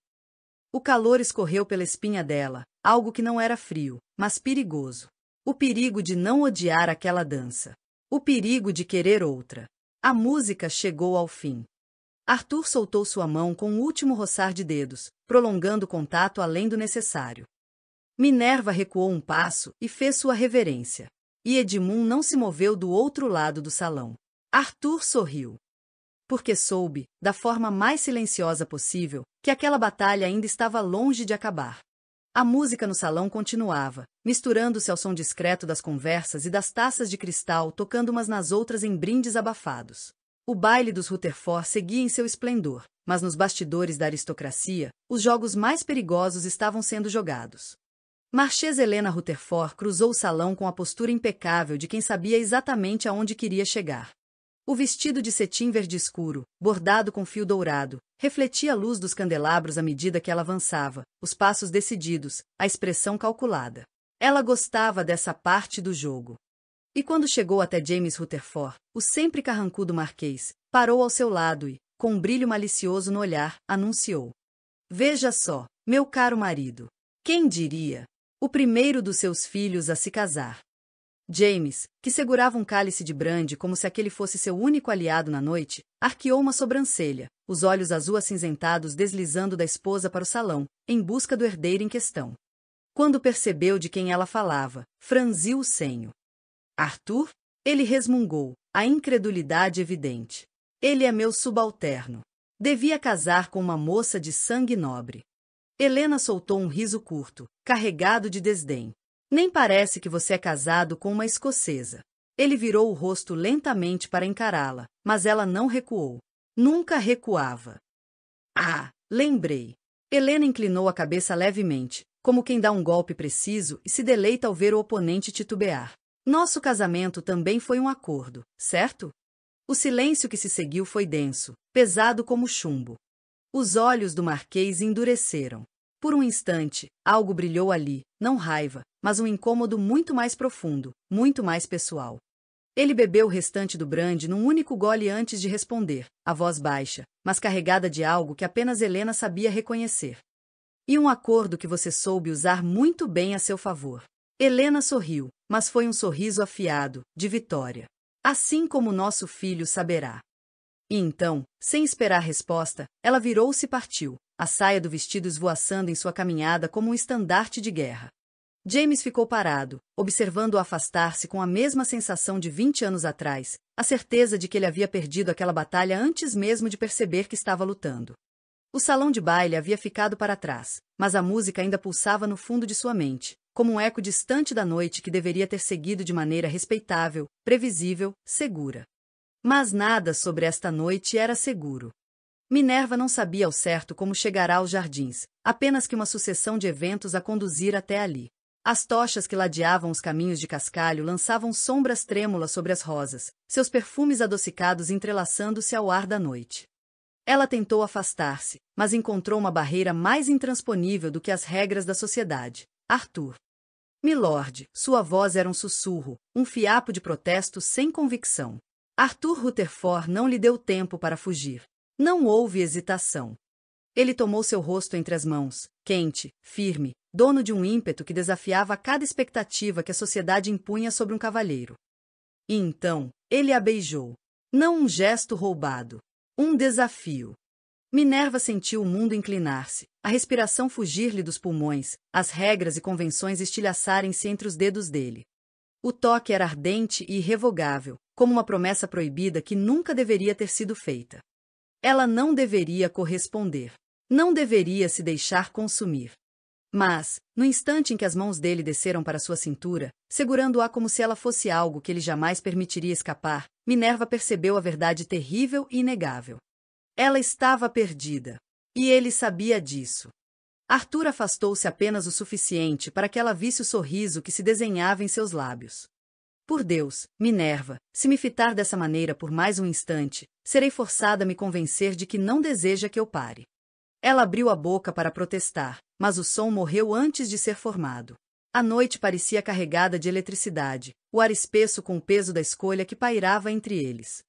O calor escorreu pela espinha dela, algo que não era frio, mas perigoso. O perigo de não odiar aquela dança. O perigo de querer outra. A música chegou ao fim. Arthur soltou sua mão com um último roçar de dedos, prolongando o contato além do necessário. Minerva recuou um passo e fez sua reverência. E Edmund não se moveu do outro lado do salão. Arthur sorriu. Porque soube, da forma mais silenciosa possível, que aquela batalha ainda estava longe de acabar. A música no salão continuava, misturando-se ao som discreto das conversas e das taças de cristal tocando umas nas outras em brindes abafados. O baile dos Rutherford seguia em seu esplendor, mas nos bastidores da aristocracia, os jogos mais perigosos estavam sendo jogados. Marchesa Helena Rutherford cruzou o salão com a postura impecável de quem sabia exatamente aonde queria chegar. O vestido de cetim verde escuro, bordado com fio dourado, refletia a luz dos candelabros à medida que ela avançava, os passos decididos, a expressão calculada. Ela gostava dessa parte do jogo. E quando chegou até James Rutherford, o sempre carrancudo marquês, parou ao seu lado e, com um brilho malicioso no olhar, anunciou: "Veja só, meu caro marido. Quem diria? O primeiro dos seus filhos a se casar." James, que segurava um cálice de brande como se aquele fosse seu único aliado na noite, arqueou uma sobrancelha, os olhos azul-acinzentados deslizando da esposa para o salão, em busca do herdeiro em questão. Quando percebeu de quem ela falava, franziu o senho. "Arthur?" Ele resmungou, a incredulidade evidente. "Ele é meu subalterno. Devia casar com uma moça de sangue nobre." Helena soltou um riso curto, carregado de desdém. "Nem parece que você é casado com uma escocesa." Ele virou o rosto lentamente para encará-la, mas ela não recuou. Nunca recuava. "Ah, lembrei." Helena inclinou a cabeça levemente, como quem dá um golpe preciso e se deleita ao ver o oponente titubear. "Nosso casamento também foi um acordo, certo?" O silêncio que se seguiu foi denso, pesado como chumbo. Os olhos do marquês endureceram. Por um instante, algo brilhou ali, não raiva, mas um incômodo muito mais profundo, muito mais pessoal. Ele bebeu o restante do brande num único gole antes de responder, a voz baixa, mas carregada de algo que apenas Helena sabia reconhecer. "E um acordo que você soube usar muito bem a seu favor." Helena sorriu, mas foi um sorriso afiado, de vitória. "Assim como nosso filho saberá." E então, sem esperar resposta, ela virou-se e partiu, a saia do vestido esvoaçando em sua caminhada como um estandarte de guerra. James ficou parado, observando-o afastar-se com a mesma sensação de 20 anos atrás, a certeza de que ele havia perdido aquela batalha antes mesmo de perceber que estava lutando. O salão de baile havia ficado para trás, mas a música ainda pulsava no fundo de sua mente, como um eco distante da noite que deveria ter seguido de maneira respeitável, previsível, segura. Mas nada sobre esta noite era seguro. Minerva não sabia ao certo como chegará aos jardins, apenas que uma sucessão de eventos a conduzira até ali. As tochas que ladeavam os caminhos de cascalho lançavam sombras trêmulas sobre as rosas, seus perfumes adocicados entrelaçando-se ao ar da noite. Ela tentou afastar-se, mas encontrou uma barreira mais intransponível do que as regras da sociedade: Arthur. "Milord", sua voz era um sussurro, um fiapo de protesto sem convicção. Arthur Rutherford não lhe deu tempo para fugir. Não houve hesitação. Ele tomou seu rosto entre as mãos, quente, firme, dono de um ímpeto que desafiava cada expectativa que a sociedade impunha sobre um cavalheiro. E então, ele a beijou. Não um gesto roubado. Um desafio. Minerva sentiu o mundo inclinar-se, a respiração fugir-lhe dos pulmões, as regras e convenções estilhaçarem-se entre os dedos dele. O toque era ardente e irrevogável, como uma promessa proibida que nunca deveria ter sido feita. Ela não deveria corresponder. Não deveria se deixar consumir. Mas, no instante em que as mãos dele desceram para sua cintura, segurando-a como se ela fosse algo que ele jamais permitiria escapar, Minerva percebeu a verdade terrível e inegável. Ela estava perdida. E ele sabia disso. Arthur afastou-se apenas o suficiente para que ela visse o sorriso que se desenhava em seus lábios. "Por Deus, Minerva, se me fitar dessa maneira por mais um instante, serei forçada a me convencer de que não deseja que eu pare." Ela abriu a boca para protestar, mas o som morreu antes de ser formado. A noite parecia carregada de eletricidade, o ar espesso com o peso da escolha que pairava entre eles.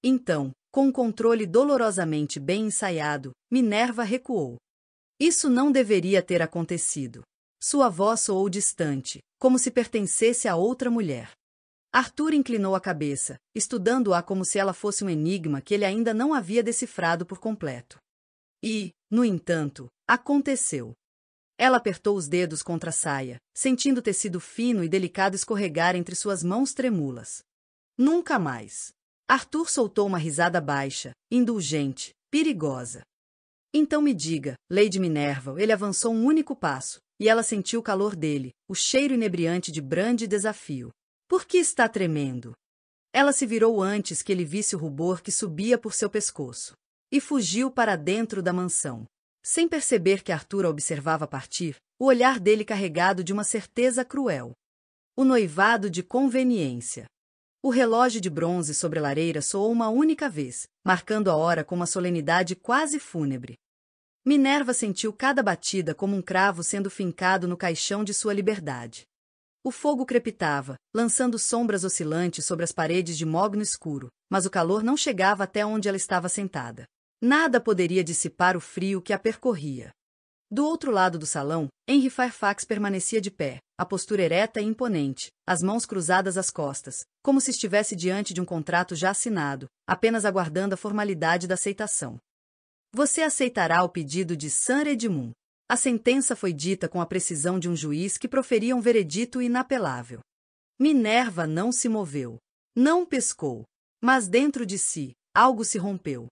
Então, com um controle dolorosamente bem ensaiado, Minerva recuou. Isso não deveria ter acontecido. Sua voz soou distante, como se pertencesse a outra mulher. Arthur inclinou a cabeça, estudando-a como se ela fosse um enigma que ele ainda não havia decifrado por completo. E, no entanto, aconteceu. Ela apertou os dedos contra a saia, sentindo o tecido fino e delicado escorregar entre suas mãos trêmulas. "Nunca mais." Arthur soltou uma risada baixa, indulgente, perigosa. "Então me diga, Lady Minerva." Ele avançou um único passo, e ela sentiu o calor dele, o cheiro inebriante de brande e desafio. "Por que está tremendo?" Ela se virou antes que ele visse o rubor que subia por seu pescoço. E fugiu para dentro da mansão. Sem perceber que Arthur a observava partir, o olhar dele carregado de uma certeza cruel. O noivado de conveniência. O relógio de bronze sobre a lareira soou uma única vez, marcando a hora com uma solenidade quase fúnebre. Minerva sentiu cada batida como um cravo sendo fincado no caixão de sua liberdade. O fogo crepitava, lançando sombras oscilantes sobre as paredes de mogno escuro, mas o calor não chegava até onde ela estava sentada. Nada poderia dissipar o frio que a percorria. Do outro lado do salão, Henry Fairfax permanecia de pé, a postura ereta e imponente, as mãos cruzadas às costas, como se estivesse diante de um contrato já assinado, apenas aguardando a formalidade da aceitação. Você aceitará o pedido de Sir Edmund. A sentença foi dita com a precisão de um juiz que proferia um veredito inapelável. Minerva não se moveu. Não pescou. Mas dentro de si, algo se rompeu.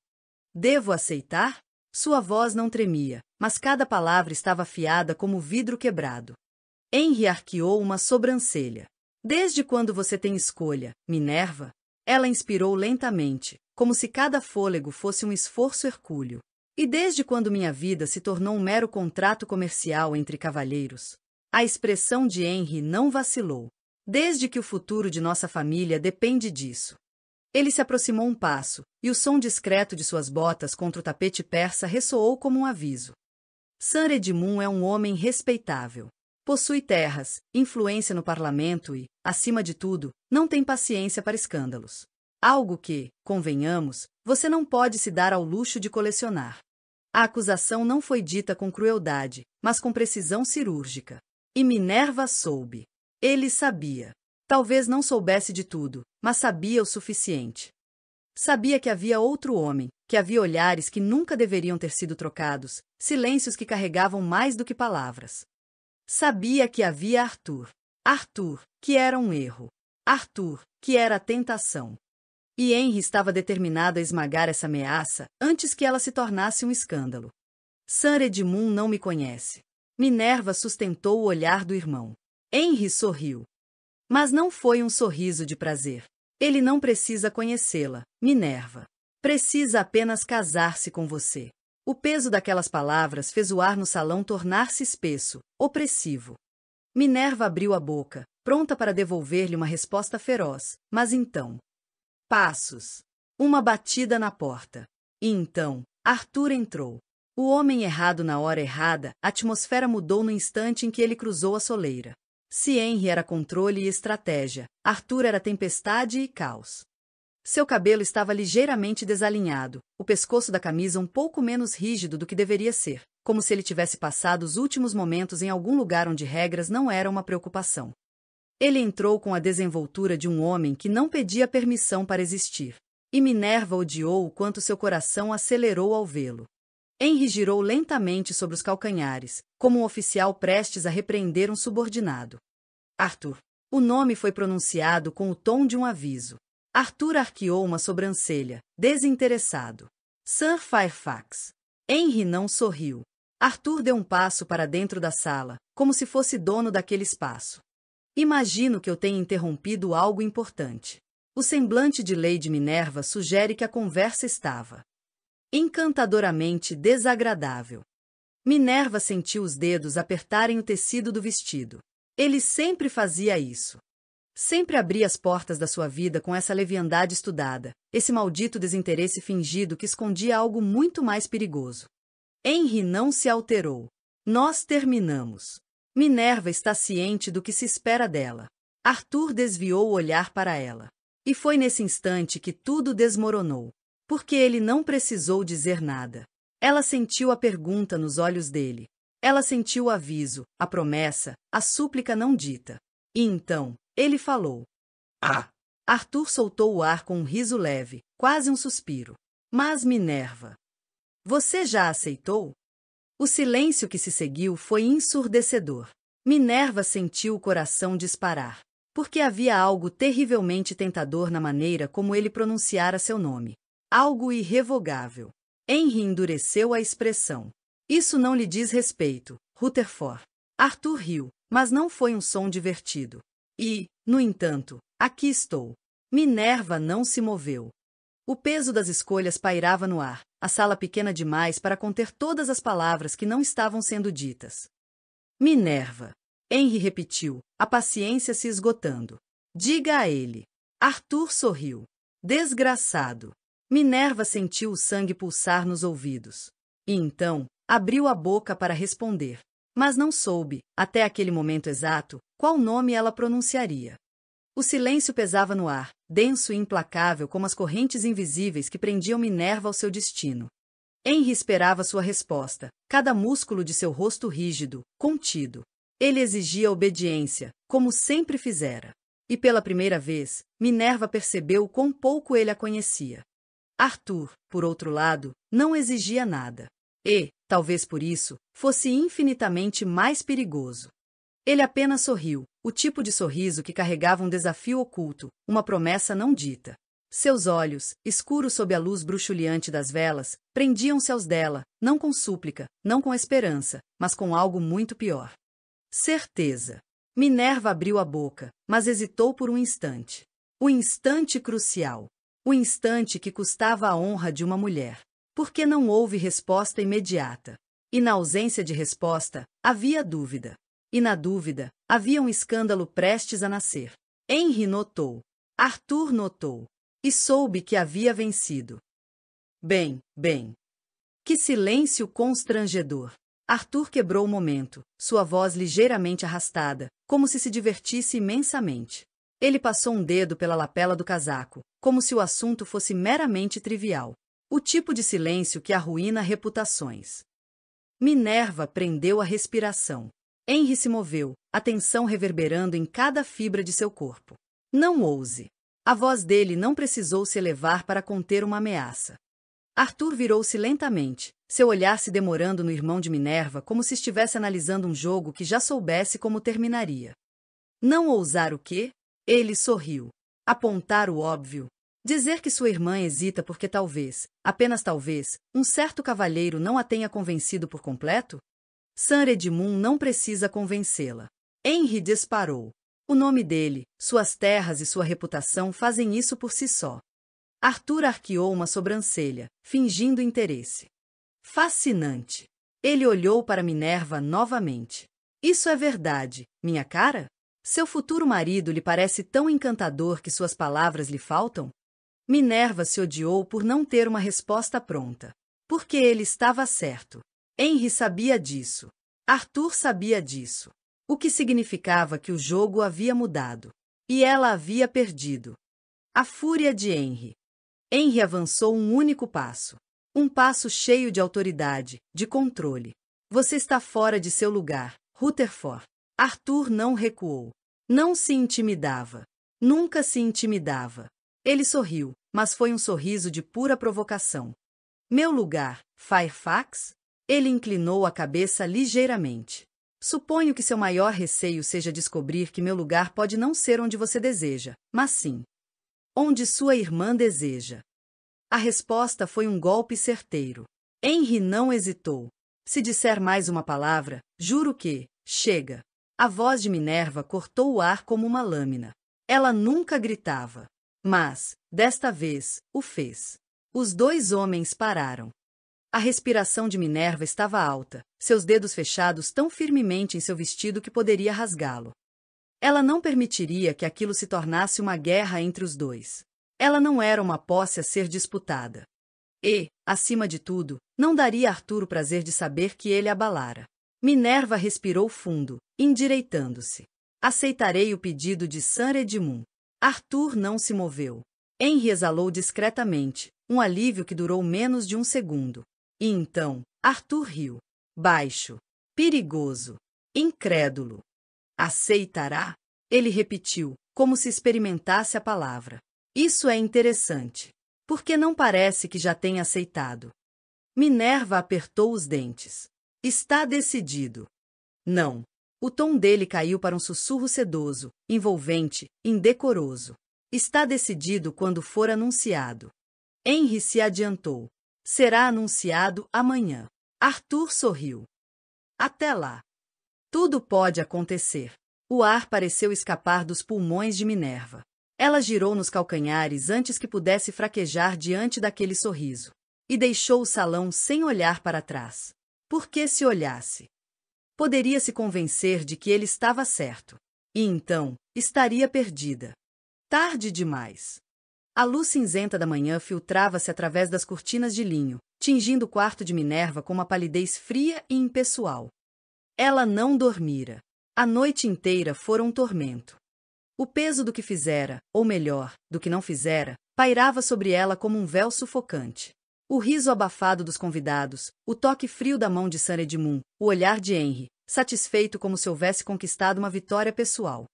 Devo aceitar? Sua voz não tremia, mas cada palavra estava afiada como vidro quebrado. Henry arqueou uma sobrancelha. Desde quando você tem escolha, Minerva? Ela inspirou lentamente, como se cada fôlego fosse um esforço hercúleo. E desde quando minha vida se tornou um mero contrato comercial entre cavalheiros? A expressão de Henry não vacilou. Desde que o futuro de nossa família depende disso. Ele se aproximou um passo, e o som discreto de suas botas contra o tapete persa ressoou como um aviso. Sir Edmund é um homem respeitável. Possui terras, influência no parlamento e, acima de tudo, não tem paciência para escândalos. Algo que, convenhamos, você não pode se dar ao luxo de colecionar. A acusação não foi dita com crueldade, mas com precisão cirúrgica. E Minerva soube. Ele sabia. Talvez não soubesse de tudo, mas sabia o suficiente. Sabia que havia outro homem, que havia olhares que nunca deveriam ter sido trocados, silêncios que carregavam mais do que palavras. Sabia que havia Arthur. Arthur, que era um erro. Arthur, que era a tentação. E Henry estava determinado a esmagar essa ameaça antes que ela se tornasse um escândalo. Sir Edmund não me conhece. Minerva sustentou o olhar do irmão. Henry sorriu. Mas não foi um sorriso de prazer. Ele não precisa conhecê-la, Minerva. Precisa apenas casar-se com você. O peso daquelas palavras fez o ar no salão tornar-se espesso, opressivo. Minerva abriu a boca, pronta para devolver-lhe uma resposta feroz, mas então... Passos. Uma batida na porta. E então, Arthur entrou. O homem errado na hora errada, a atmosfera mudou no instante em que ele cruzou a soleira. Se Henry era controle e estratégia, Arthur era tempestade e caos. Seu cabelo estava ligeiramente desalinhado, o pescoço da camisa um pouco menos rígido do que deveria ser, como se ele tivesse passado os últimos momentos em algum lugar onde regras não eram uma preocupação. Ele entrou com a desenvoltura de um homem que não pedia permissão para existir. E Minerva odiou o quanto seu coração acelerou ao vê-lo. Henry girou lentamente sobre os calcanhares, como um oficial prestes a repreender um subordinado. Arthur. O nome foi pronunciado com o tom de um aviso. Arthur arqueou uma sobrancelha, desinteressado. Sir Fairfax. Henry não sorriu. Arthur deu um passo para dentro da sala, como se fosse dono daquele espaço. Imagino que eu tenha interrompido algo importante. O semblante de Lady Minerva sugere que a conversa estava encantadoramente desagradável. Minerva sentiu os dedos apertarem o tecido do vestido. Ele sempre fazia isso. Sempre abria as portas da sua vida com essa leviandade estudada, esse maldito desinteresse fingido que escondia algo muito mais perigoso. Henry não se alterou. Nós terminamos. Minerva está ciente do que se espera dela. Arthur desviou o olhar para ela. E foi nesse instante que tudo desmoronou. Porque ele não precisou dizer nada. Ela sentiu a pergunta nos olhos dele. Ela sentiu o aviso, a promessa, a súplica não dita. E então, ele falou. Ah! Arthur soltou o ar com um riso leve, quase um suspiro. Mas Minerva... Você já aceitou? O silêncio que se seguiu foi ensurdecedor. Minerva sentiu o coração disparar. Porque havia algo terrivelmente tentador na maneira como ele pronunciara seu nome. Algo irrevogável. Henry endureceu a expressão. Isso não lhe diz respeito, Rutherford. Arthur riu, mas não foi um som divertido. E, no entanto, aqui estou. Minerva não se moveu. O peso das escolhas pairava no ar, a sala pequena demais para conter todas as palavras que não estavam sendo ditas. Minerva. Henry repetiu, a paciência se esgotando. Diga a ele. Arthur sorriu. Desgraçado. Minerva sentiu o sangue pulsar nos ouvidos. E então, abriu a boca para responder. Mas não soube, até aquele momento exato, Qual nome ela pronunciaria? O silêncio pesava no ar, denso e implacável como as correntes invisíveis que prendiam Minerva ao seu destino. Henry esperava sua resposta, cada músculo de seu rosto rígido, contido. Ele exigia obediência, como sempre fizera. E pela primeira vez, Minerva percebeu quão pouco ele a conhecia. Arthur, por outro lado, não exigia nada. E, talvez por isso, fosse infinitamente mais perigoso. Ele apenas sorriu, o tipo de sorriso que carregava um desafio oculto, uma promessa não dita. Seus olhos, escuros sob a luz bruxuleante das velas, prendiam-se aos dela, não com súplica, não com esperança, mas com algo muito pior. Certeza. Minerva abriu a boca, mas hesitou por um instante. O instante crucial. O instante que custava a honra de uma mulher. Porque não houve resposta imediata. E na ausência de resposta, havia dúvida. E na dúvida, havia um escândalo prestes a nascer. Henry notou. Arthur notou. E soube que havia vencido. Bem. Que silêncio constrangedor. Arthur quebrou o momento, sua voz ligeiramente arrastada, como se divertisse imensamente. Ele passou um dedo pela lapela do casaco, como se o assunto fosse meramente trivial. O tipo de silêncio que arruína reputações. Minerva prendeu a respiração. Henry se moveu, a tensão reverberando em cada fibra de seu corpo. Não ouse. A voz dele não precisou se elevar para conter uma ameaça. Arthur virou-se lentamente, seu olhar se demorando no irmão de Minerva como se estivesse analisando um jogo que já soubesse como terminaria. Não ousar o quê? Ele sorriu. Apontar o óbvio. Dizer que sua irmã hesita porque talvez, apenas talvez, um certo cavalheiro não a tenha convencido por completo? Sir Edmund não precisa convencê-la. Henry disparou. O nome dele, suas terras e sua reputação fazem isso por si só. Arthur arqueou uma sobrancelha, fingindo interesse. Fascinante. Ele olhou para Minerva novamente. Isso é verdade, minha cara? Seu futuro marido lhe parece tão encantador que suas palavras lhe faltam? Minerva se odiou por não ter uma resposta pronta. Porque ele estava certo. Henry sabia disso. Arthur sabia disso. O que significava que o jogo havia mudado. E ela havia perdido. A fúria de Henry. Henry avançou um único passo. Um passo cheio de autoridade, de controle. Você está fora de seu lugar, Rutherford. Arthur não recuou. Não se intimidava. Nunca se intimidava. Ele sorriu, mas foi um sorriso de pura provocação. Meu lugar, Fairfax? Ele inclinou a cabeça ligeiramente. Suponho que seu maior receio seja descobrir que meu lugar pode não ser onde você deseja, mas sim onde sua irmã deseja. A resposta foi um golpe certeiro. Henry não hesitou. Se disser mais uma palavra, juro que, chega. A voz de Minerva cortou o ar como uma lâmina. Ela nunca gritava. Mas, desta vez, o fez. Os dois homens pararam. A respiração de Minerva estava alta, seus dedos fechados tão firmemente em seu vestido que poderia rasgá-lo. Ela não permitiria que aquilo se tornasse uma guerra entre os dois. Ela não era uma posse a ser disputada. E, acima de tudo, não daria a Arthur o prazer de saber que ele a abalara. Minerva respirou fundo, endireitando-se. Aceitarei o pedido de Sir Edmund. Arthur não se moveu. Henry exalou discretamente, um alívio que durou menos de um segundo. E então, Arthur riu. Baixo. Perigoso. Incrédulo. Aceitará? Ele repetiu, como se experimentasse a palavra. Isso é interessante. Porque não parece que já tenha aceitado. Minerva apertou os dentes. Está decidido. Não. O tom dele caiu para um sussurro sedoso, envolvente, indecoroso. Está decidido quando for anunciado. Henry se adiantou. Será anunciado amanhã. Arthur sorriu. Até lá. Tudo pode acontecer. O ar pareceu escapar dos pulmões de Minerva. Ela girou nos calcanhares antes que pudesse fraquejar diante daquele sorriso. E deixou o salão sem olhar para trás. Porque se olhasse, poderia se convencer de que ele estava certo. E então, estaria perdida. Tarde demais. A luz cinzenta da manhã filtrava-se através das cortinas de linho, tingindo o quarto de Minerva com uma palidez fria e impessoal. Ela não dormira. A noite inteira fora um tormento. O peso do que fizera, ou melhor, do que não fizera, pairava sobre ela como um véu sufocante. O riso abafado dos convidados, o toque frio da mão de Sir Edmund, o olhar de Henry, satisfeito como se houvesse conquistado uma vitória pessoal.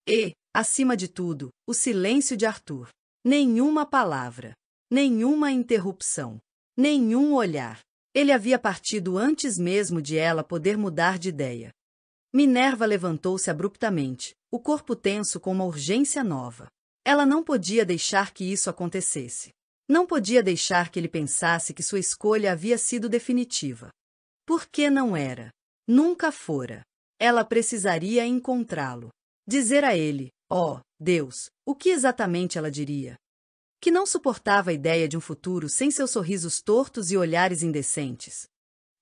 E, acima de tudo, o silêncio de Arthur. Nenhuma palavra. Nenhuma interrupção. Nenhum olhar. Ele havia partido antes mesmo de ela poder mudar de ideia. Minerva levantou-se abruptamente, o corpo tenso com uma urgência nova. Ela não podia deixar que isso acontecesse. Não podia deixar que ele pensasse que sua escolha havia sido definitiva. Por que não era? Nunca fora. Ela precisaria encontrá-lo. Dizer a ele, ó, Deus, o que exatamente ela diria? Que não suportava a ideia de um futuro sem seus sorrisos tortos e olhares indecentes.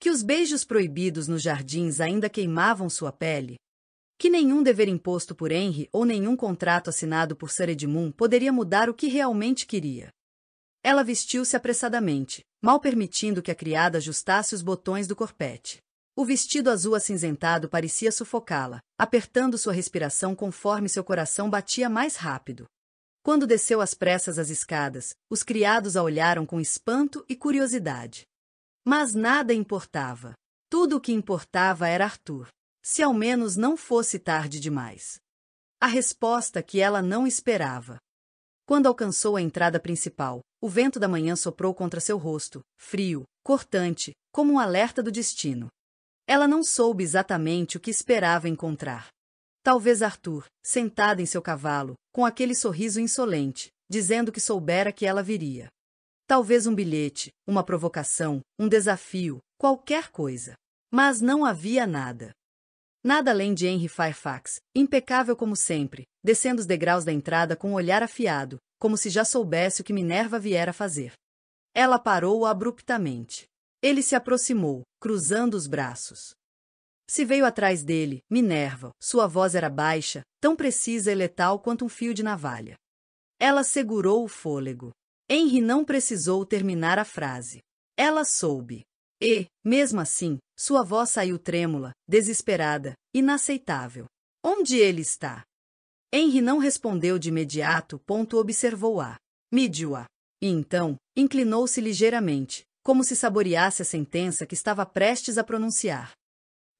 Que os beijos proibidos nos jardins ainda queimavam sua pele. Que nenhum dever imposto por Henry ou nenhum contrato assinado por Sir Edmund poderia mudar o que realmente queria. Ela vestiu-se apressadamente, mal permitindo que a criada ajustasse os botões do corpete. O vestido azul acinzentado parecia sufocá-la, apertando sua respiração conforme seu coração batia mais rápido. Quando desceu às pressas as escadas, os criados a olharam com espanto e curiosidade. Mas nada importava. Tudo o que importava era Arthur. Se ao menos não fosse tarde demais. A resposta que ela não esperava. Quando alcançou a entrada principal, o vento da manhã soprou contra seu rosto, frio, cortante, como um alerta do destino. Ela não soube exatamente o que esperava encontrar. Talvez Arthur, sentado em seu cavalo, com aquele sorriso insolente, dizendo que soubera que ela viria. Talvez um bilhete, uma provocação, um desafio, qualquer coisa. Mas não havia nada. Nada além de Henry Fairfax, impecável como sempre, descendo os degraus da entrada com um olhar afiado, como se já soubesse o que Minerva viera fazer. Ela parou abruptamente. Ele se aproximou, cruzando os braços. Se veio atrás dele, Minerva, sua voz era baixa, tão precisa e letal quanto um fio de navalha. Ela segurou o fôlego. Henry não precisou terminar a frase. Ela soube. E, mesmo assim, sua voz saiu trêmula, desesperada, inaceitável. Onde ele está? Henry não respondeu de imediato. Observou-a. Mediu-a. E então, inclinou-se ligeiramente, como se saboreasse a sentença que estava prestes a pronunciar.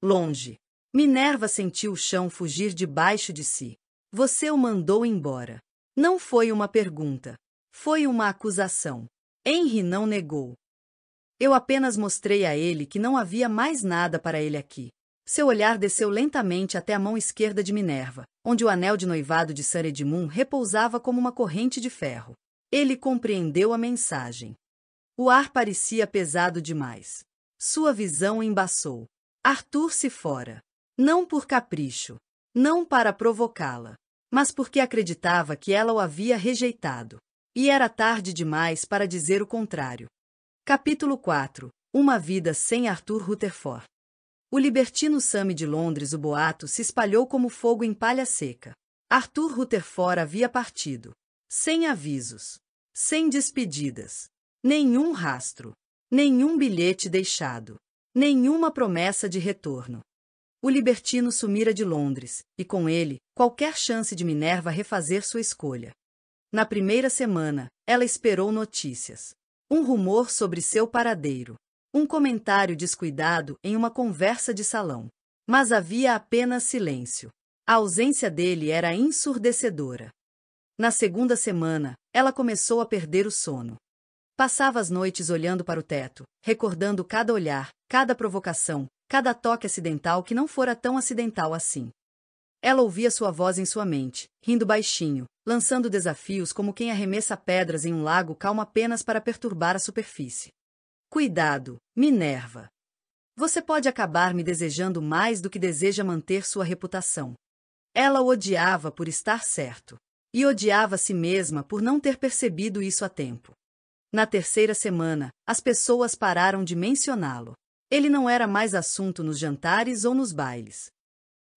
Longe. Minerva sentiu o chão fugir debaixo de si. Você o mandou embora. Não foi uma pergunta. Foi uma acusação. Henry não negou. Eu apenas mostrei a ele que não havia mais nada para ele aqui. Seu olhar desceu lentamente até a mão esquerda de Minerva, onde o anel de noivado de Sir Edmund repousava como uma corrente de ferro. Ele compreendeu a mensagem. O ar parecia pesado demais. Sua visão embaçou. Arthur se fora. Não por capricho. Não para provocá-la. Mas porque acreditava que ela o havia rejeitado. E era tarde demais para dizer o contrário. Capítulo 4. Uma vida sem Arthur Rutherford. O libertino Sammy de Londres, o boato, se espalhou como fogo em palha seca. Arthur Rutherford havia partido. Sem avisos. Sem despedidas. Nenhum rastro. Nenhum bilhete deixado. Nenhuma promessa de retorno. O libertino sumira de Londres, e com ele, qualquer chance de Minerva refazer sua escolha. Na primeira semana, ela esperou notícias. Um rumor sobre seu paradeiro. Um comentário descuidado em uma conversa de salão. Mas havia apenas silêncio. A ausência dele era ensurdecedora. Na segunda semana, ela começou a perder o sono. Passava as noites olhando para o teto, recordando cada olhar, cada provocação, cada toque acidental que não fora tão acidental assim. Ela ouvia sua voz em sua mente, rindo baixinho, lançando desafios como quem arremessa pedras em um lago calmo apenas para perturbar a superfície. Cuidado, Minerva. Você pode acabar me desejando mais do que deseja manter sua reputação. Ela o odiava por estar certo. E odiava a si mesma por não ter percebido isso a tempo. Na terceira semana, as pessoas pararam de mencioná-lo. Ele não era mais assunto nos jantares ou nos bailes.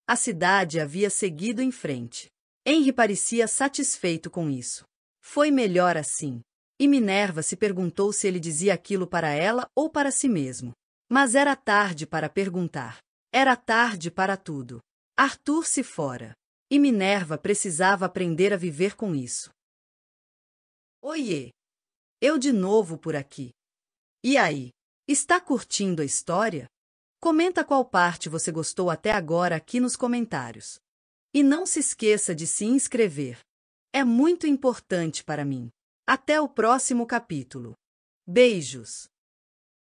A cidade havia seguido em frente. Henry parecia satisfeito com isso. Foi melhor assim. E Minerva se perguntou se ele dizia aquilo para ela ou para si mesmo. Mas era tarde para perguntar. Era tarde para tudo. Arthur se fora. E Minerva precisava aprender a viver com isso. Oiê! Eu de novo por aqui. E aí? Está curtindo a história? Comenta qual parte você gostou até agora aqui nos comentários. E não se esqueça de se inscrever. É muito importante para mim. Até o próximo capítulo. Beijos!